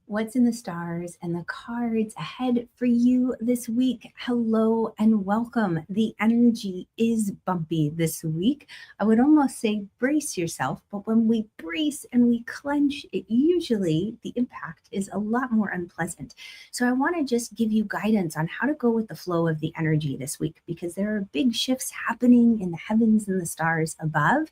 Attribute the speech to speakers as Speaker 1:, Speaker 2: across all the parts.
Speaker 1: What's in the stars and the cards ahead for you this week? Hello and welcome. The energy is bumpy this week. I would almost say brace yourself, but when we brace and we clench, it usually the impact is a lot more unpleasant. So I want to just give you guidance on how to go with the flow of the energy this week because there are big shifts happening in the heavens and the stars above.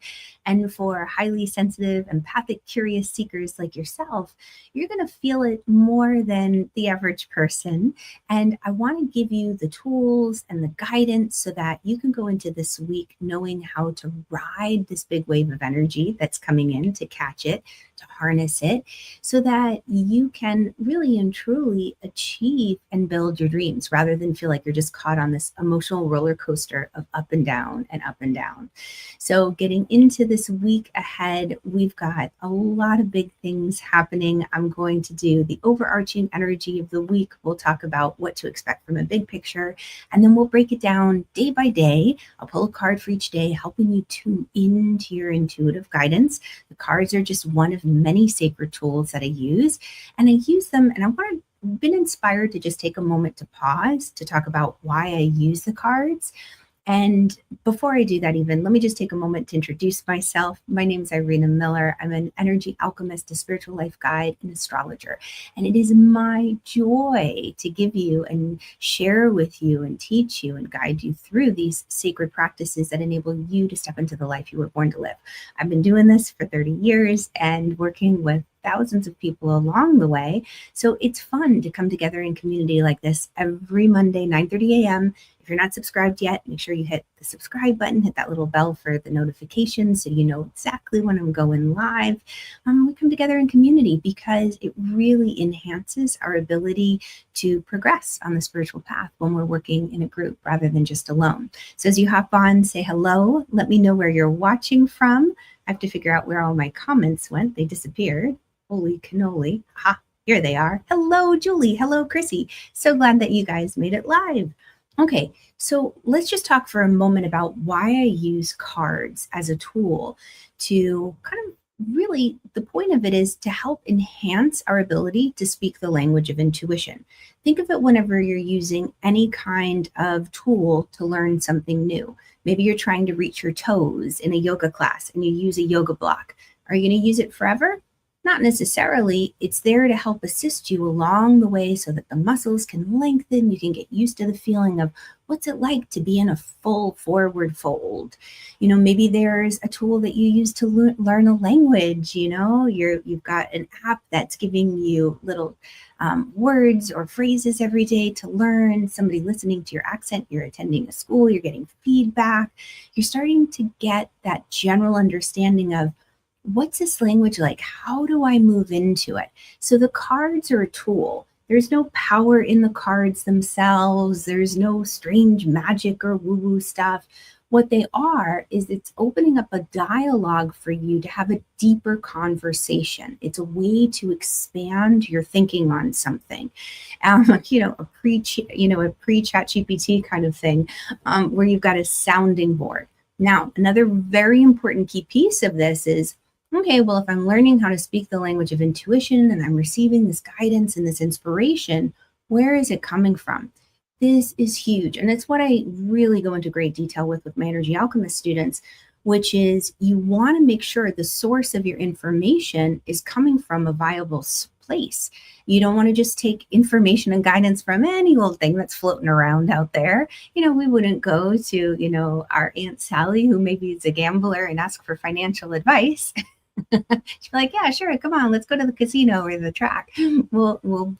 Speaker 1: And for highly sensitive, empathic, curious seekers like yourself, you're going to feel it more than the average person. And I want to give you the tools and the guidance so that you can go into this week knowing how to ride this big wave of energy that's coming in, to catch it, to harness it, so that you can really and truly achieve and build your dreams rather than feel like you're just caught on this emotional roller coaster of up and down and up and down. So, getting into this week ahead, we've got a lot of big things happening. I'm going to do the overarching energy of the week. We'll talk about what to expect from a big picture, and then we'll break it down day by day. I'll pull a card for each day, helping you tune into your intuitive guidance. The cards are just one of many sacred tools that I use, and I use them, and I want to been inspired to just take a moment to pause to talk about why I use the cards. And before I do that, even, let me just take a moment to introduce myself. My name is Irena Miller. I'm an energy alchemist, a spiritual life guide, and astrologer. And it is my joy to give you and share with you and teach you and guide you through these sacred practices that enable you to step into the life you were born to live. I've been doing this for 30 years and working with thousands of people along the way. So it's fun to come together in community like this every Monday, 9:30 a.m. If you're not subscribed yet, make sure you hit the subscribe button, hit that little bell for the notifications so you know exactly when I'm going live. We come together in community because it really enhances our ability to progress on the spiritual path when we're working in a group rather than just alone. So as you hop on, say hello, let me know where you're watching from. I have to figure out where all my comments went. They disappeared. Holy cannoli. Ha, here they are. Hello, Julie. Hello, Chrissy. So glad that you guys made it live. Okay, so let's just talk for a moment about why I use cards as a tool to kind of really, the point of it is to help enhance our ability to speak the language of intuition. Think of it whenever you're using any kind of tool to learn something new. Maybe you're trying to reach your toes in a yoga class and you use a yoga block. Are you going to use it forever? Not necessarily. It's there to help assist you along the way so that the muscles can lengthen. You can get used to the feeling of what's it like to be in a full forward fold. Maybe there's a tool that you use to learn a language. You've got an app that's giving you little words or phrases every day to learn. Somebody listening to your accent. You're attending a school. You're getting feedback. You're starting to get that general understanding of, what's this language like? How do I move into it? So the cards are a tool. There's no power in the cards themselves. There's no strange magic or woo-woo stuff. What they are is it's opening up a dialogue for you to have a deeper conversation. It's a way to expand your thinking on something. A pre-chat GPT kind of thing, where you've got a sounding board. Now, another very important key piece of this is, okay, well, if I'm learning how to speak the language of intuition and I'm receiving this guidance and this inspiration, where is it coming from? This is huge. And it's what I really go into great detail with my energy alchemist students, which is you want to make sure the source of your information is coming from a viable place. You don't want to just take information and guidance from any old thing that's floating around out there. We wouldn't go to, our Aunt Sally, who maybe is a gambler, and ask for financial advice. She's like, yeah, sure. Come on, let's go to the casino or the track. We'll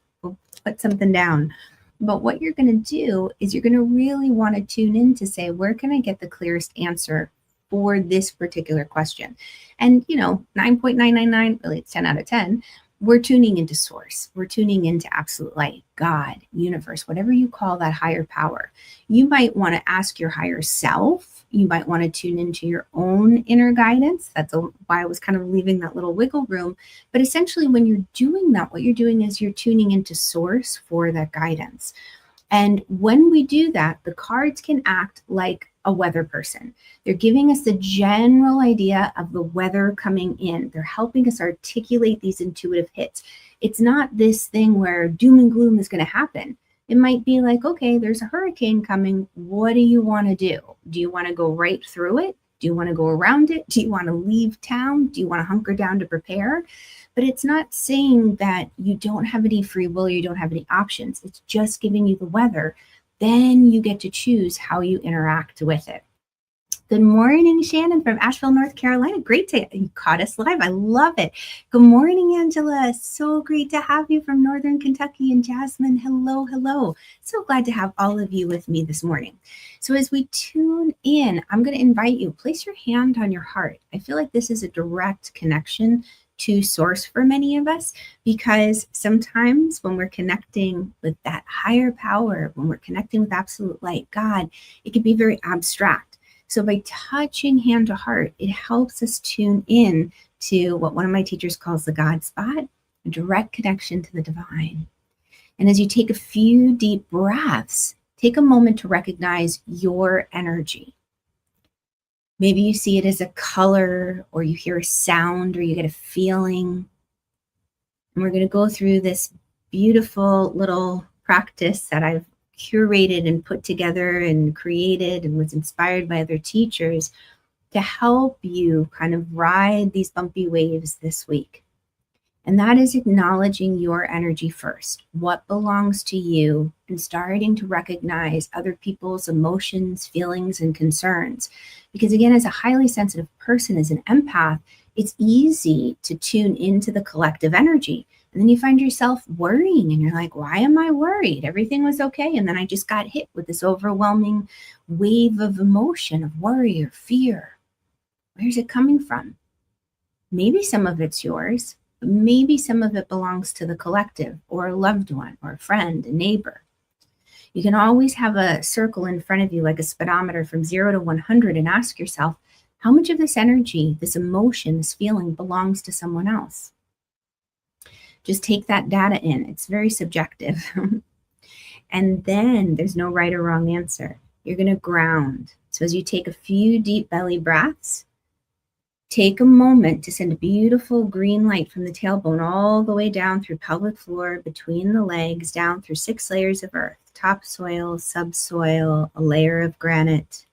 Speaker 1: put something down. But what you're going to do is you're going to really want to tune in to say, where can I get the clearest answer for this particular question? And, 9.999, really it's 10 out of 10. We're tuning into source. We're tuning into absolute light, God, universe, whatever you call that higher power. You might want to ask your higher self. You might want to tune into your own inner guidance. That's why I was kind of leaving that little wiggle room. But essentially, when you're doing that, what you're doing is you're tuning into source for that guidance. And when we do that, the cards can act like a weather person. They're giving us the general idea of the weather coming in. They're helping us articulate these intuitive hits. It's not this thing where doom and gloom is going to happen. It might be like, okay, there's a hurricane coming. What do you want to do? Do you want to go right through it? Do you want to go around it? Do you want to leave town? Do you want to hunker down to prepare? But it's not saying that you don't have any free will or you don't have any options. It's just giving you the weather. Then you get to choose how you interact with it. Good morning, Shannon from Asheville, North Carolina. Great to you caught us live. I love it. Good morning, Angela. So great to have you from Northern Kentucky. And Jasmine, hello, hello. So glad to have all of you with me this morning. So as we tune in, I'm going to invite you, place your hand on your heart. I feel like this is a direct connection to source for many of us, because sometimes when we're connecting with that higher power, when we're connecting with absolute light, God, it can be very abstract. So by touching hand to heart, it helps us tune in to what one of my teachers calls the God spot, a direct connection to the divine. And as you take a few deep breaths, take a moment to recognize your energy. Maybe you see it as a color, or you hear a sound, or you get a feeling. And we're going to go through this beautiful little practice that I've curated and put together and created and was inspired by other teachers to help you kind of ride these bumpy waves this week. And that is acknowledging your energy first, what belongs to you, and starting to recognize other people's emotions, feelings, and concerns. Because again, as a highly sensitive person, as an empath, it's easy to tune into the collective energy. And then you find yourself worrying and you're like, why am I worried? Everything was okay. And then I just got hit with this overwhelming wave of emotion, of worry or fear. Where's it coming from? Maybe some of it's yours, but maybe some of it belongs to the collective, or a loved one, or a friend, a neighbor. You can always have a circle in front of you, like a speedometer from 0 to 100, and ask yourself, how much of this energy, this emotion, this feeling belongs to someone else? Just take that data in. It's very subjective. And then there's no right or wrong answer. You're going to ground. So as you take a few deep belly breaths, take a moment to send a beautiful green light from the tailbone all the way down through pelvic floor, between the legs, down through 6 layers of earth, topsoil, subsoil, a layer of granite,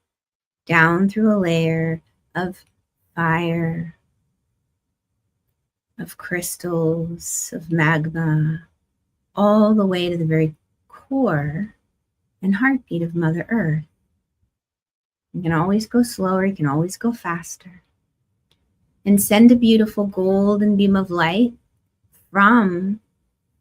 Speaker 1: down through a layer of fire, of crystals, of magma, all the way to the very core and heartbeat of Mother Earth. You can always go slower, you can always go faster. And send a beautiful golden beam of light from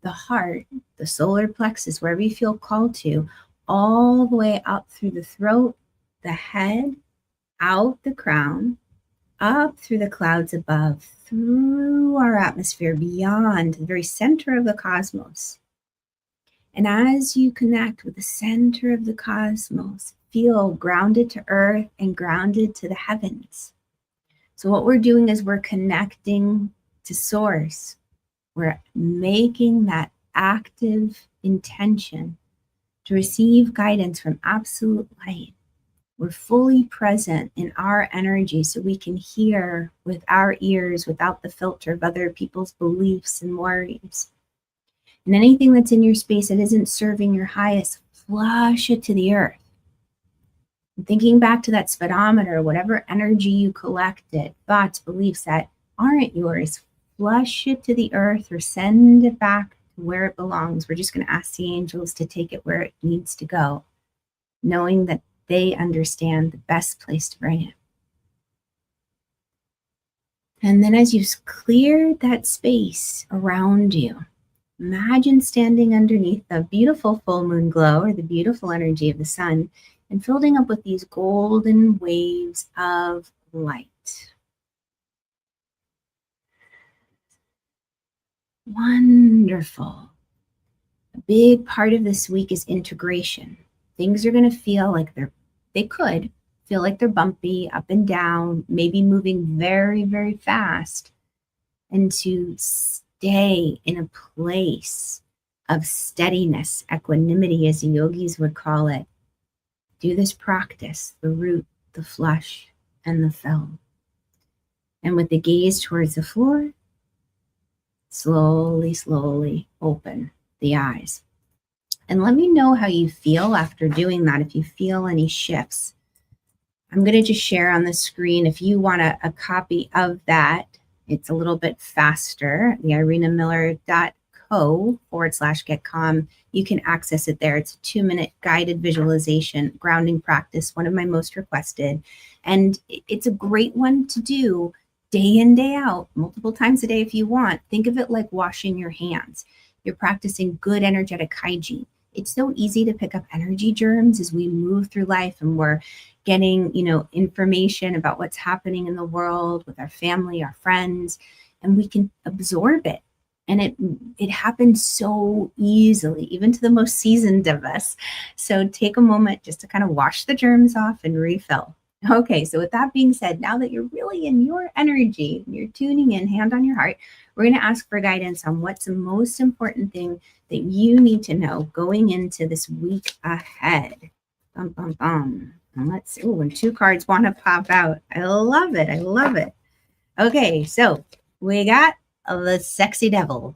Speaker 1: the heart, the solar plexus, wherever you feel called to, all the way up through the throat, the head, out the crown, up through the clouds above, through our atmosphere, beyond the very center of the cosmos. And as you connect with the center of the cosmos, feel grounded to earth and grounded to the heavens. So what we're doing is we're connecting to source. We're making that active intention to receive guidance from absolute light. We're fully present in our energy so we can hear with our ears without the filter of other people's beliefs and worries. And anything that's in your space that isn't serving your highest, flush it to the earth. And thinking back to that speedometer, whatever energy you collected, thoughts, beliefs that aren't yours, flush it to the earth or send it back to where it belongs. We're just going to ask the angels to take it where it needs to go, knowing that they understand the best place to bring it. And then as you've cleared that space around you, imagine standing underneath the beautiful full moon glow, or the beautiful energy of the sun, and filling up with these golden waves of light. Wonderful. A big part of this week is integration. Things are going to feel like they could feel like they're bumpy, up and down, maybe moving very, very fast. And to stay in a place of steadiness, equanimity, as the yogis would call it. Do this practice, the root, the flush, and the fill. And with the gaze towards the floor, slowly, slowly open the eyes. And let me know how you feel after doing that, if you feel any shifts. I'm going to just share on the screen. If you want a copy of that, it's a little bit faster. The irenamiller.co/get calm. You can access it there. It's a 2-minute guided visualization, grounding practice, one of my most requested. And it's a great one to do day in, day out, multiple times a day if you want. Think of it like washing your hands. You're practicing good energetic hygiene. It's so easy to pick up energy germs as we move through life and we're getting, information about what's happening in the world with our family, our friends, and we can absorb it. And it happens so easily, even to the most seasoned of us. So take a moment just to kind of wash the germs off and refill. Okay, so with that being said, now that you're really in your energy, you're tuning in, hand on your heart, we're going to ask for guidance on what's the most important thing that you need to know going into this week ahead. Bum, bum, bum. And let's see. Oh, and 2 cards want to pop out. I love it. I love it. Okay, so we got the sexy devil.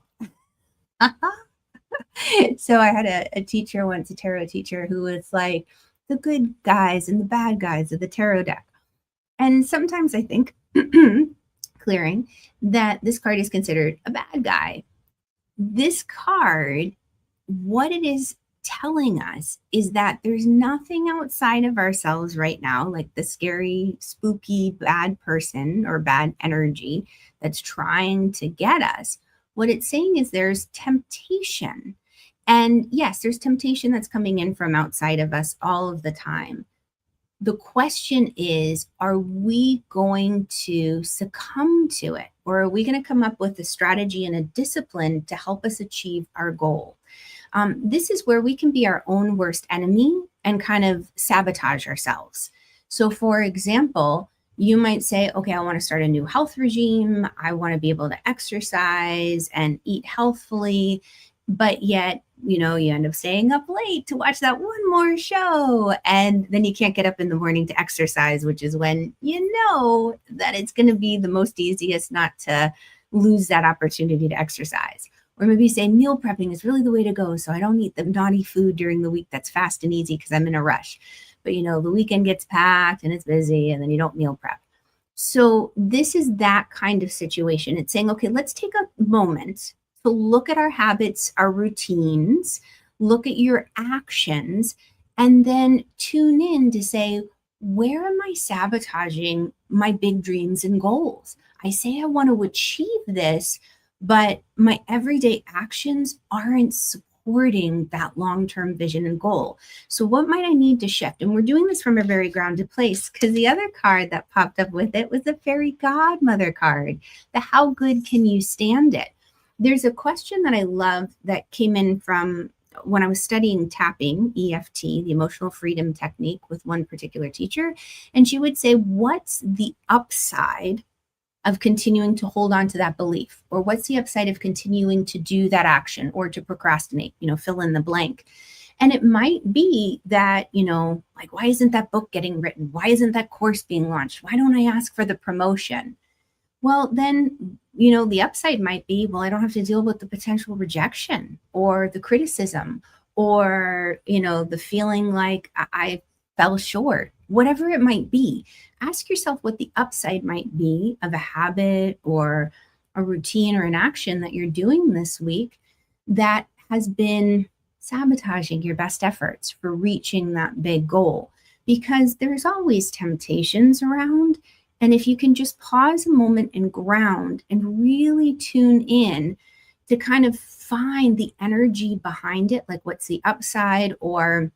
Speaker 1: So I had a teacher once, a tarot teacher, who was like, the good guys and the bad guys of the tarot deck. And sometimes I think, clearing, that this card is considered a bad guy. This card, what it is telling us is that there's nothing outside of ourselves right now, like the scary, spooky, bad person or bad energy that's trying to get us. What it's saying is there's temptation. And yes, there's temptation that's coming in from outside of us all of the time. The question is, are we going to succumb to it? Or are we going to come up with a strategy and a discipline to help us achieve our goal? This is where we can be our own worst enemy and kind of sabotage ourselves. So for example, you might say, okay, I want to start a new health regime. I want to be able to exercise and eat healthfully. But yet, you end up staying up late to watch that one more show. And then you can't get up in the morning to exercise, which is when you know that it's going to be the most easiest not to lose that opportunity to exercise. Or maybe say meal prepping is really the way to go. So I don't eat the naughty food during the week that's fast and easy because I'm in a rush. But, the weekend gets packed and it's busy and then you don't meal prep. So this is that kind of situation. It's saying, okay, let's take a moment to look at our habits, our routines, look at your actions, and then tune in to say, where am I sabotaging my big dreams and goals? I say I want to achieve this, but my everyday actions aren't supporting that long-term vision and goal. So what might I need to shift? And we're doing this from a very grounded place, because the other card that popped up with it was the fairy godmother card, the how good can you stand it? There's a question that I love that came in from when I was studying tapping, EFT, the emotional freedom technique, with one particular teacher. And she would say, what's the upside of continuing to hold on to that belief? Or what's the upside of continuing to do that action or to procrastinate, fill in the blank? And it might be that, like, why isn't that book getting written? Why isn't that course being launched? Why don't I ask for the promotion? Well, then, the upside might be, well, I don't have to deal with the potential rejection or the criticism or, the feeling like I fell short, whatever it might be. Ask yourself what the upside might be of a habit or a routine or an action that you're doing this week that has been sabotaging your best efforts for reaching that big goal, because there's always temptations around. And if you can just pause a moment and ground and really tune in to kind of find the energy behind it, like what's the upside, or,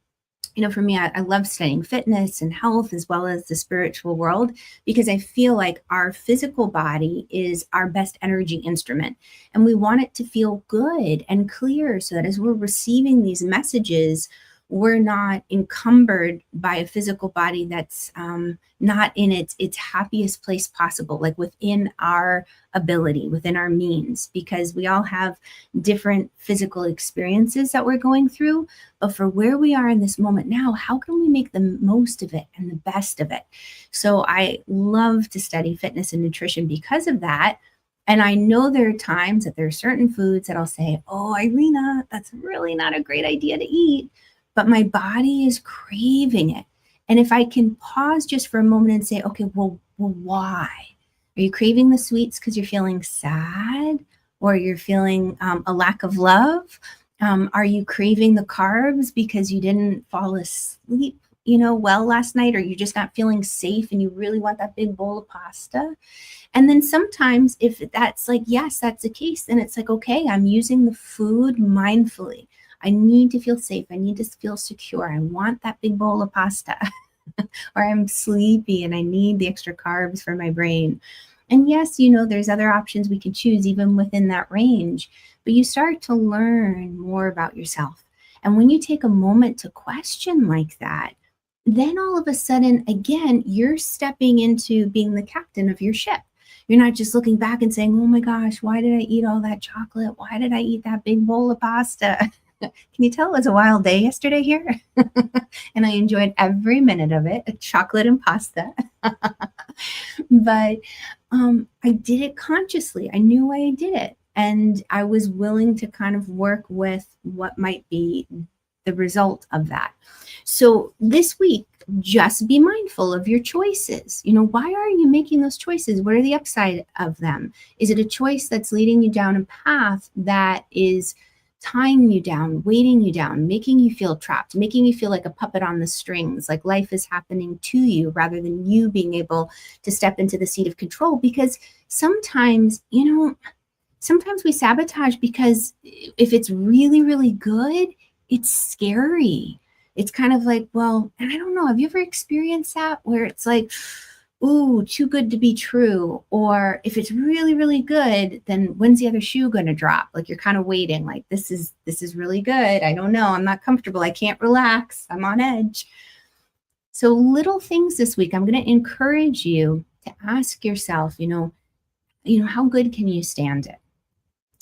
Speaker 1: for me, I love studying fitness and health as well as the spiritual world, because I feel like our physical body is our best energy instrument. And we want it to feel good and clear so that as we're receiving these messages, we're not encumbered by a physical body that's not in its happiest place possible, like within our ability, within our means, because we all have different physical experiences that we're going through. But for where we are in this moment now, how can we make the most of it and the best of it? So I love to study fitness and nutrition because of that. And I know there are times that there are certain foods that I'll say, oh, Irena, that's really not a great idea to eat, but my body is craving it. And if I can pause just for a moment and say, okay, well why? Are you craving the sweets because you're feeling sad, or you're feeling a lack of love? Are you craving the carbs because you didn't fall asleep, well last night, or you're just not feeling safe and you really want that big bowl of pasta? And then sometimes if that's like, yes, that's the case, then it's like, okay, I'm using the food mindfully. I need to feel safe. I need to feel secure. I want that big bowl of pasta. Or I'm sleepy and I need the extra carbs for my brain. And yes, there's other options we can choose even within that range, but you start to learn more about yourself. And when you take a moment to question like that, then all of a sudden, again, you're stepping into being the captain of your ship. You're not just looking back and saying, oh my gosh, why did I eat all that chocolate? Why did I eat that big bowl of pasta? Can you tell it was a wild day yesterday here? And I enjoyed every minute of it, chocolate and pasta. But I did it consciously. I knew why I did it. And I was willing to kind of work with what might be the result of that. So this week, just be mindful of your choices. Why are you making those choices? What are the upside of them? Is it a choice that's leading you down a path that is tying you down, weighting you down, making you feel trapped, making you feel like a puppet on the strings, like life is happening to you rather than you being able to step into the seat of control? Because sometimes we sabotage because if it's really, really good, it's scary. It's kind of like, well, and I don't know, have you ever experienced that where it's like, ooh, too good to be true? Or if it's really, really good, then when's the other shoe going to drop? Like you're kind of waiting, like this is really good. I don't know. I'm not comfortable. I can't relax. I'm on edge. So little things this week, I'm going to encourage you to ask yourself, how good can you stand it?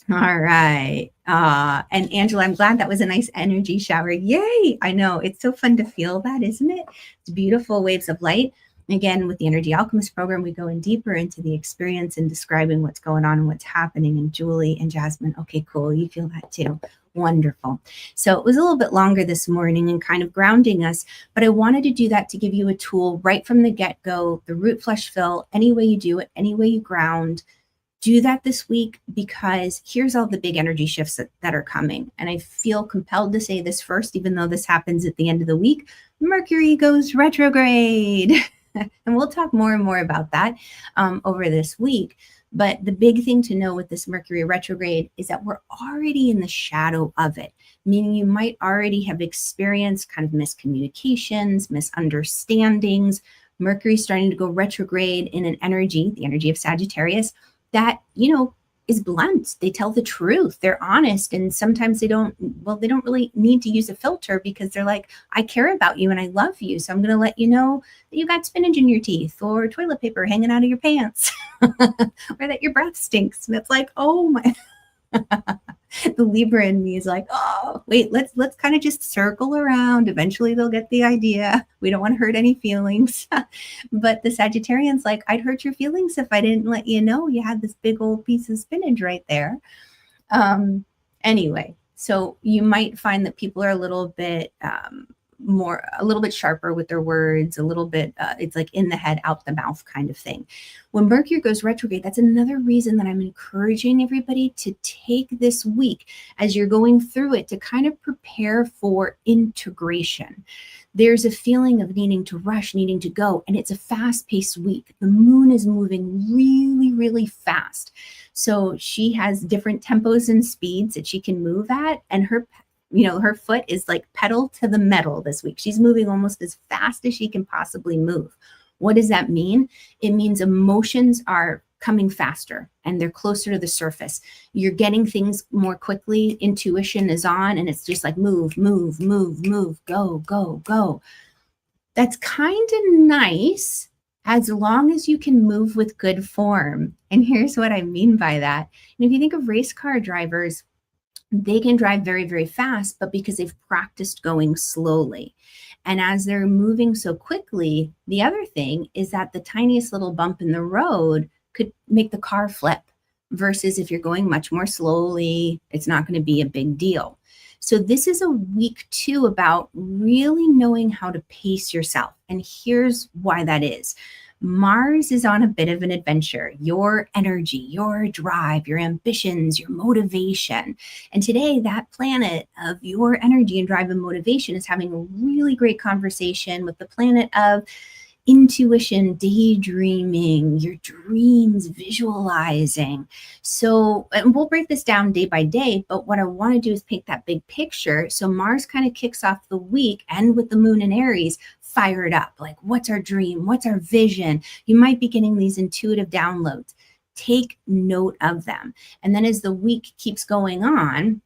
Speaker 1: All right. And Angela, I'm glad that was a nice energy shower. Yay. I know it's so fun to feel that, isn't it? It's beautiful waves of light. Again, with the Energy Alchemist program, we go in deeper into the experience and describing what's going on and what's happening. And Julie and Jasmine, okay, cool. You feel that too. Wonderful. So it was a little bit longer this morning and kind of grounding us, but I wanted to do that to give you a tool right from the get-go, the root flush fill, any way you do it, any way you ground. Do that this week, because here's all the big energy shifts that are coming. And I feel compelled to say this first, even though this happens at the end of the week. Mercury goes retrograde. And we'll talk more and more about that over this week. But the big thing to know with this Mercury retrograde is that we're already in the shadow of it, meaning you might already have experienced kind of miscommunications, misunderstandings. Mercury starting to go retrograde in an energy, the energy of Sagittarius, that, is blunt. They tell the truth. They're honest. And sometimes they don't really need to use a filter, because they're like, I care about you and I love you. So I'm going to let you know that you got spinach in your teeth, or toilet paper hanging out of your pants, or that your breath stinks. And it's like, oh my, the Libra in me is like, oh, wait, let's kind of just circle around. Eventually they'll get the idea. We don't want to hurt any feelings. But the Sagittarian's like, I'd hurt your feelings if I didn't let you know you had this big old piece of spinach right there. Anyway, so you might find that people are a little bit sharper with their words, a little bit, it's like in the head, out the mouth kind of thing. When Mercury goes retrograde, that's another reason that I'm encouraging everybody to take this week as you're going through it to kind of prepare for integration. There's a feeling of needing to rush, needing to go, and it's a fast-paced week. The moon is moving really, really fast. So she has different tempos and speeds that she can move at, and her foot is like pedal to the metal this week. She's moving almost as fast as she can possibly move. What does that mean? It means emotions are coming faster and they're closer to the surface. You're getting things more quickly. Intuition is on and it's just like move, move, move, move, go, go, go. That's kind of nice as long as you can move with good form. And here's what I mean by that. And if you think of race car drivers, they can drive very, very fast, but because they've practiced going slowly. And as they're moving so quickly, the other thing is that the tiniest little bump in the road could make the car flip, versus if you're going much more slowly, it's not going to be a big deal. So this is a week too about really knowing how to pace yourself. And here's why that is. Mars is on a bit of an adventure. Your energy, your drive, your ambitions, your motivation. And today, that planet of your energy and drive and motivation is having a really great conversation with the planet of intuition, daydreaming, your dreams, visualizing. So, and we'll break this down day by day, but what I want to do is paint that big picture. So Mars kind of kicks off the week, and with the moon in Aries, fired up. Like, what's our dream? What's our vision? You might be getting these intuitive downloads. Take note of them. And then as the week keeps going on,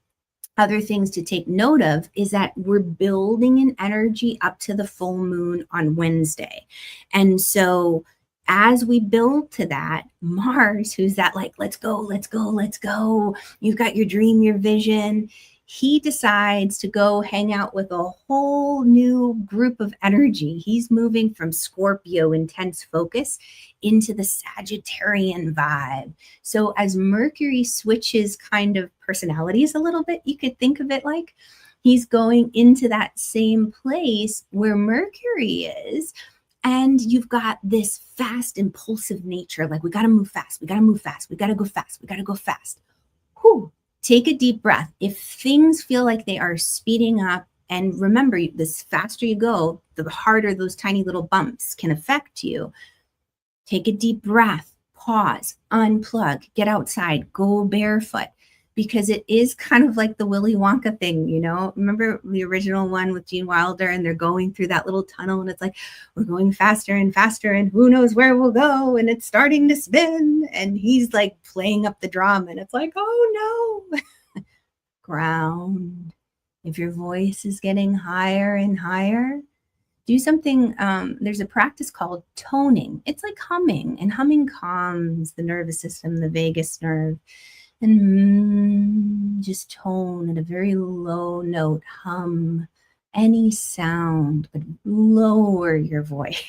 Speaker 1: other things to take note of is that we're building an energy up to the full moon on Wednesday. And so as we build to that, Mars, who's that like, let's go, let's go, let's go. You've got your dream, your vision. He decides to go hang out with a whole new group of energy. He's moving from Scorpio, intense focus, into the Sagittarian vibe. So as Mercury switches kind of personalities a little bit, you could think of it like he's going into that same place where Mercury is. And you've got this fast, impulsive nature. Like, we got to move fast. We got to move fast. We got to go fast. We got to go fast. Whew. Take a deep breath. If things feel like they are speeding up, and remember, the faster you go, the harder those tiny little bumps can affect you. Take a deep breath, pause, unplug, get outside, go barefoot, because it is kind of like the Willy Wonka thing, you know? Remember the original one with Gene Wilder, and they're going through that little tunnel, and it's like, we're going faster and faster, and who knows where we'll go, and it's starting to spin, and he's like playing up the drama, and it's like, oh no. Ground. If your voice is getting higher and higher, do something. There's a practice called toning. It's like humming, and humming calms the nervous system, the vagus nerve. And just tone at a very low note, hum any sound, but lower your voice.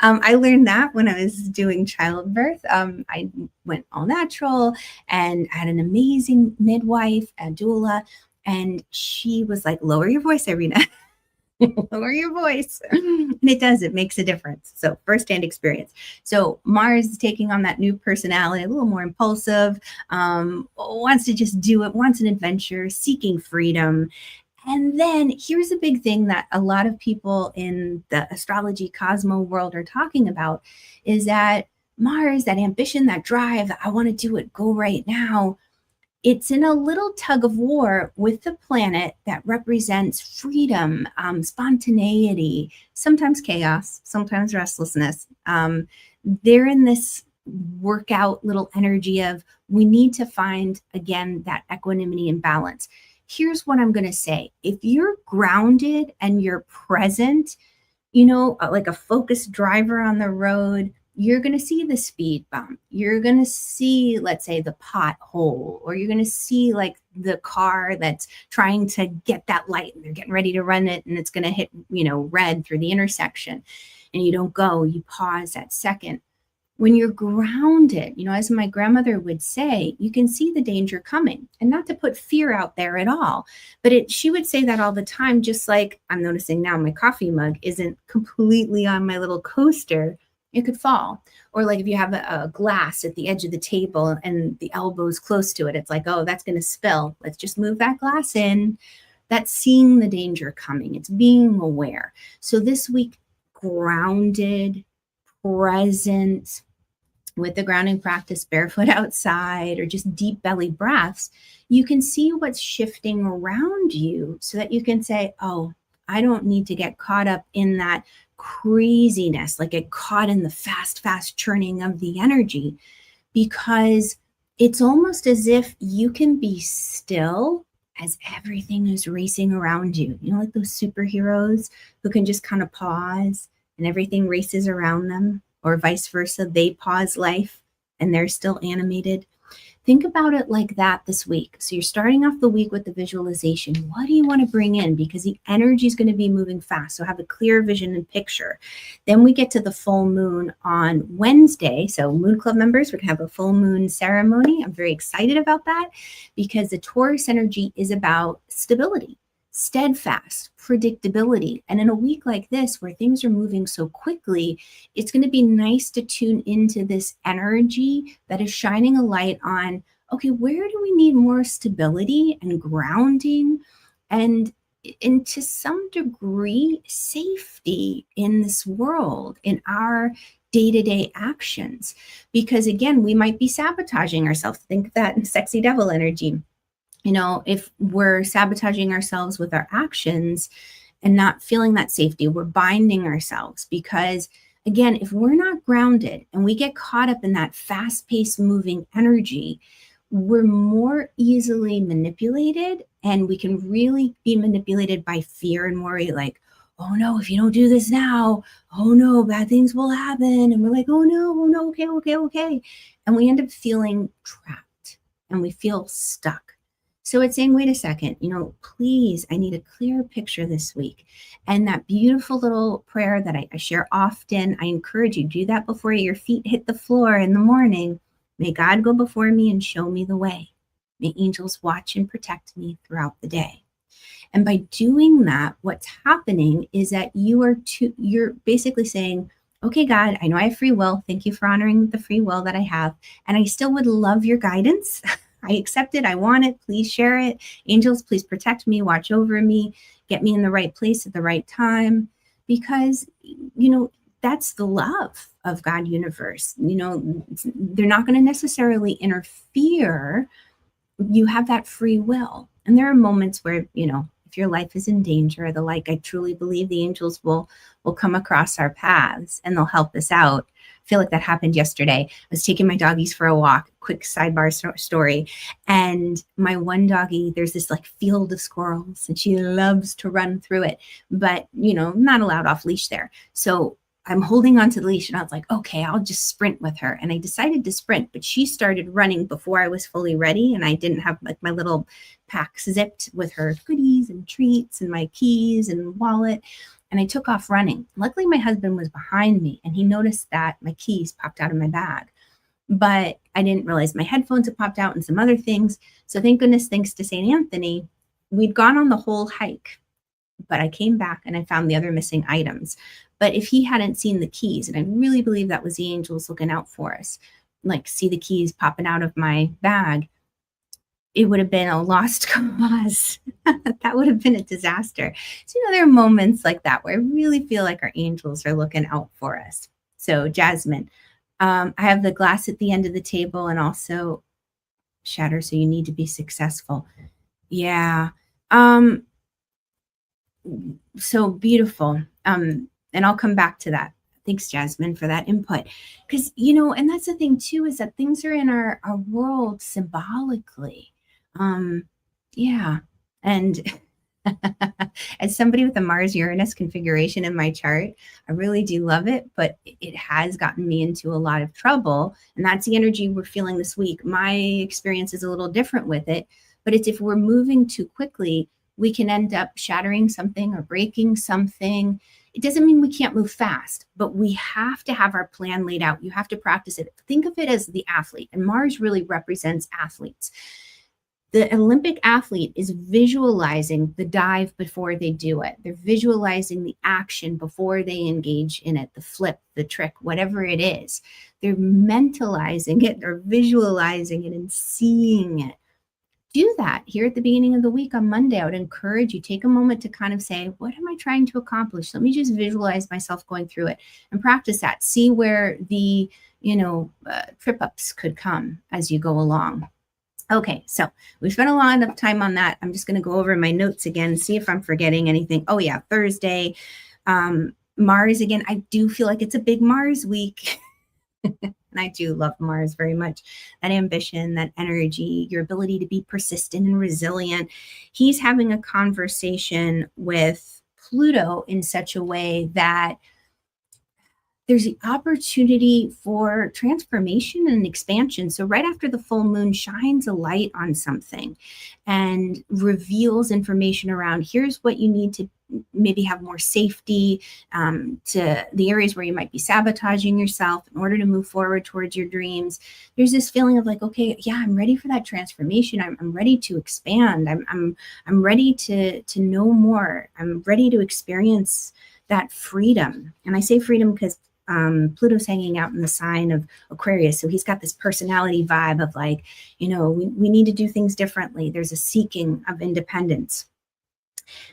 Speaker 1: I learned that when I was doing childbirth. I went all natural and had an amazing midwife, a doula, and she was like, lower your voice, Irena. Lower your voice. And it makes a difference. So firsthand experience. So Mars is taking on that new personality, a little more impulsive, wants to just do it, wants an adventure, seeking freedom. And then here's a big thing that a lot of people in the astrology cosmo world are talking about, is that Mars, that ambition, that drive, I want to do it, go right now. It's in a little tug of war with the planet that represents freedom, spontaneity, sometimes chaos, sometimes restlessness. They're in this workout little energy of, we need to find, again, that equanimity and balance. Here's what I'm going to say. If you're grounded and you're present, you know, like a focused driver on the road, you're going to see the speed bump. You're going to see, let's say, the pothole, or you're going to see like the car that's trying to get that light and they're getting ready to run it, and it's going to hit, you know, red through the intersection, and you don't go, you pause that second. When you're grounded, you know, as my grandmother would say, you can see the danger coming, and not to put fear out there at all, but she would say that all the time, just like I'm noticing now my coffee mug isn't completely on my little coaster. It could fall. Or like if you have a glass at the edge of the table and the elbow's close to it, it's like, oh, that's going to spill. Let's just move that glass in. That's seeing the danger coming. It's being aware. So this week, grounded, present, with the grounding practice, barefoot outside, or just deep belly breaths, you can see what's shifting around you so that you can say, oh, I don't need to get caught up in that craziness, like get caught in the fast churning of the energy, because it's almost as if you can be still as everything is racing around you. You know, like those superheroes who can just kind of pause and everything races around them, or vice versa. They pause life and they're still animated. Think about it like that this week. So you're starting off the week with the visualization. What do you want to bring in? Because the energy is going to be moving fast. So have a clear vision and picture. Then we get to the full moon on Wednesday. So Moon Club members, we're going to have a full moon ceremony. I'm very excited about that because the Taurus energy is about stability, steadfast, predictability. And in a week like this, where things are moving so quickly, it's going to be nice to tune into this energy that is shining a light on, okay, where do we need more stability and grounding and to some degree safety in this world, in our day-to-day actions? Because again, we might be sabotaging ourselves. Think that sexy devil energy. You know, if we're sabotaging ourselves with our actions and not feeling that safety, we're binding ourselves. Because again, if we're not grounded and we get caught up in that fast-paced moving energy, we're more easily manipulated, and we can really be manipulated by fear and worry, like, oh no, if you don't do this now, oh no, bad things will happen. And we're like, oh no, okay. And we end up feeling trapped and we feel stuck. So it's saying, wait a second, you know, please, I need a clear picture this week. And that beautiful little prayer that I share often, I encourage you, do that before your feet hit the floor in the morning. May God go before me and show me the way. May angels watch and protect me throughout the day. And by doing that, what's happening is that you're basically saying, okay, God, I know I have free will. Thank you for honoring the free will that I have. And I still would love your guidance. I accept it. I want it. Please share it. Angels, please protect me, watch over me, get me in the right place at the right time. Because, you know, that's the love of God universe. You know, they're not going to necessarily interfere. You have that free will. And there are moments where, you know, if your life is in danger, the like, I truly believe the angels will come across our paths and they'll help us out. I feel like that happened yesterday. I was taking my doggies for a walk, quick sidebar story. And my one doggie, there's this like field of squirrels and she loves to run through it, but you know, not allowed off leash there. So I'm holding onto the leash and I was like, okay, I'll just sprint with her. And I decided to sprint, but she started running before I was fully ready. And I didn't have like my little pack zipped with her goodies and treats and my keys and wallet. And I took off running. Luckily, my husband was behind me and he noticed that my keys popped out of my bag. But I didn't realize my headphones had popped out and some other things. So thank goodness, thanks to St. Anthony, we'd gone on the whole hike. But I came back and I found the other missing items. But if he hadn't seen the keys, and I really believe that was the angels looking out for us, like see the keys popping out of my bag, it would have been a lost cause. That would have been a disaster. So, you know, there are moments like that where I really feel like our angels are looking out for us. So, Jasmine, I have the glass at the end of the table and also shatter. So you need to be successful. Yeah. So beautiful. And I'll come back to that. Thanks, Jasmine, for that input. Because, you know, and that's the thing too, is that things are in our world symbolically. Yeah. And as somebody with a Mars-Uranus configuration in my chart, I really do love it, but it has gotten me into a lot of trouble. And that's the energy we're feeling this week. My experience is a little different with it, but it's if we're moving too quickly, we can end up shattering something or breaking something. It doesn't mean we can't move fast, but we have to have our plan laid out. You have to practice it. Think of it as the athlete, and Mars really represents athletes. The Olympic athlete is visualizing the dive before they do it. They're visualizing the action before they engage in it, the flip, the trick, whatever it is. They're mentalizing it, they're visualizing it and seeing it. Do that here at the beginning of the week on Monday. I would encourage you, take a moment to kind of say, what am I trying to accomplish? Let me just visualize myself going through it and practice that. See where the, trip ups could come as you go along. Okay, so we spent a lot of time on that. I'm just going to go over my notes again, see if I'm forgetting anything. Oh yeah, Thursday. Mars, again, I do feel like it's a big Mars week. And I do love Mars very much. That ambition, that energy, your ability to be persistent and resilient. He's having a conversation with Pluto in such a way that there's the opportunity for transformation and expansion. So right after the full moon shines a light on something and reveals information around, here's what you need to maybe have more safety, to the areas where you might be sabotaging yourself in order to move forward towards your dreams. There's this feeling of like, okay, yeah, I'm ready for that transformation. I'm ready to expand. I'm ready to know more. I'm ready to experience that freedom. And I say freedom because Pluto's hanging out in the sign of Aquarius. So he's got this personality vibe of like, we need to do things differently. There's a seeking of independence.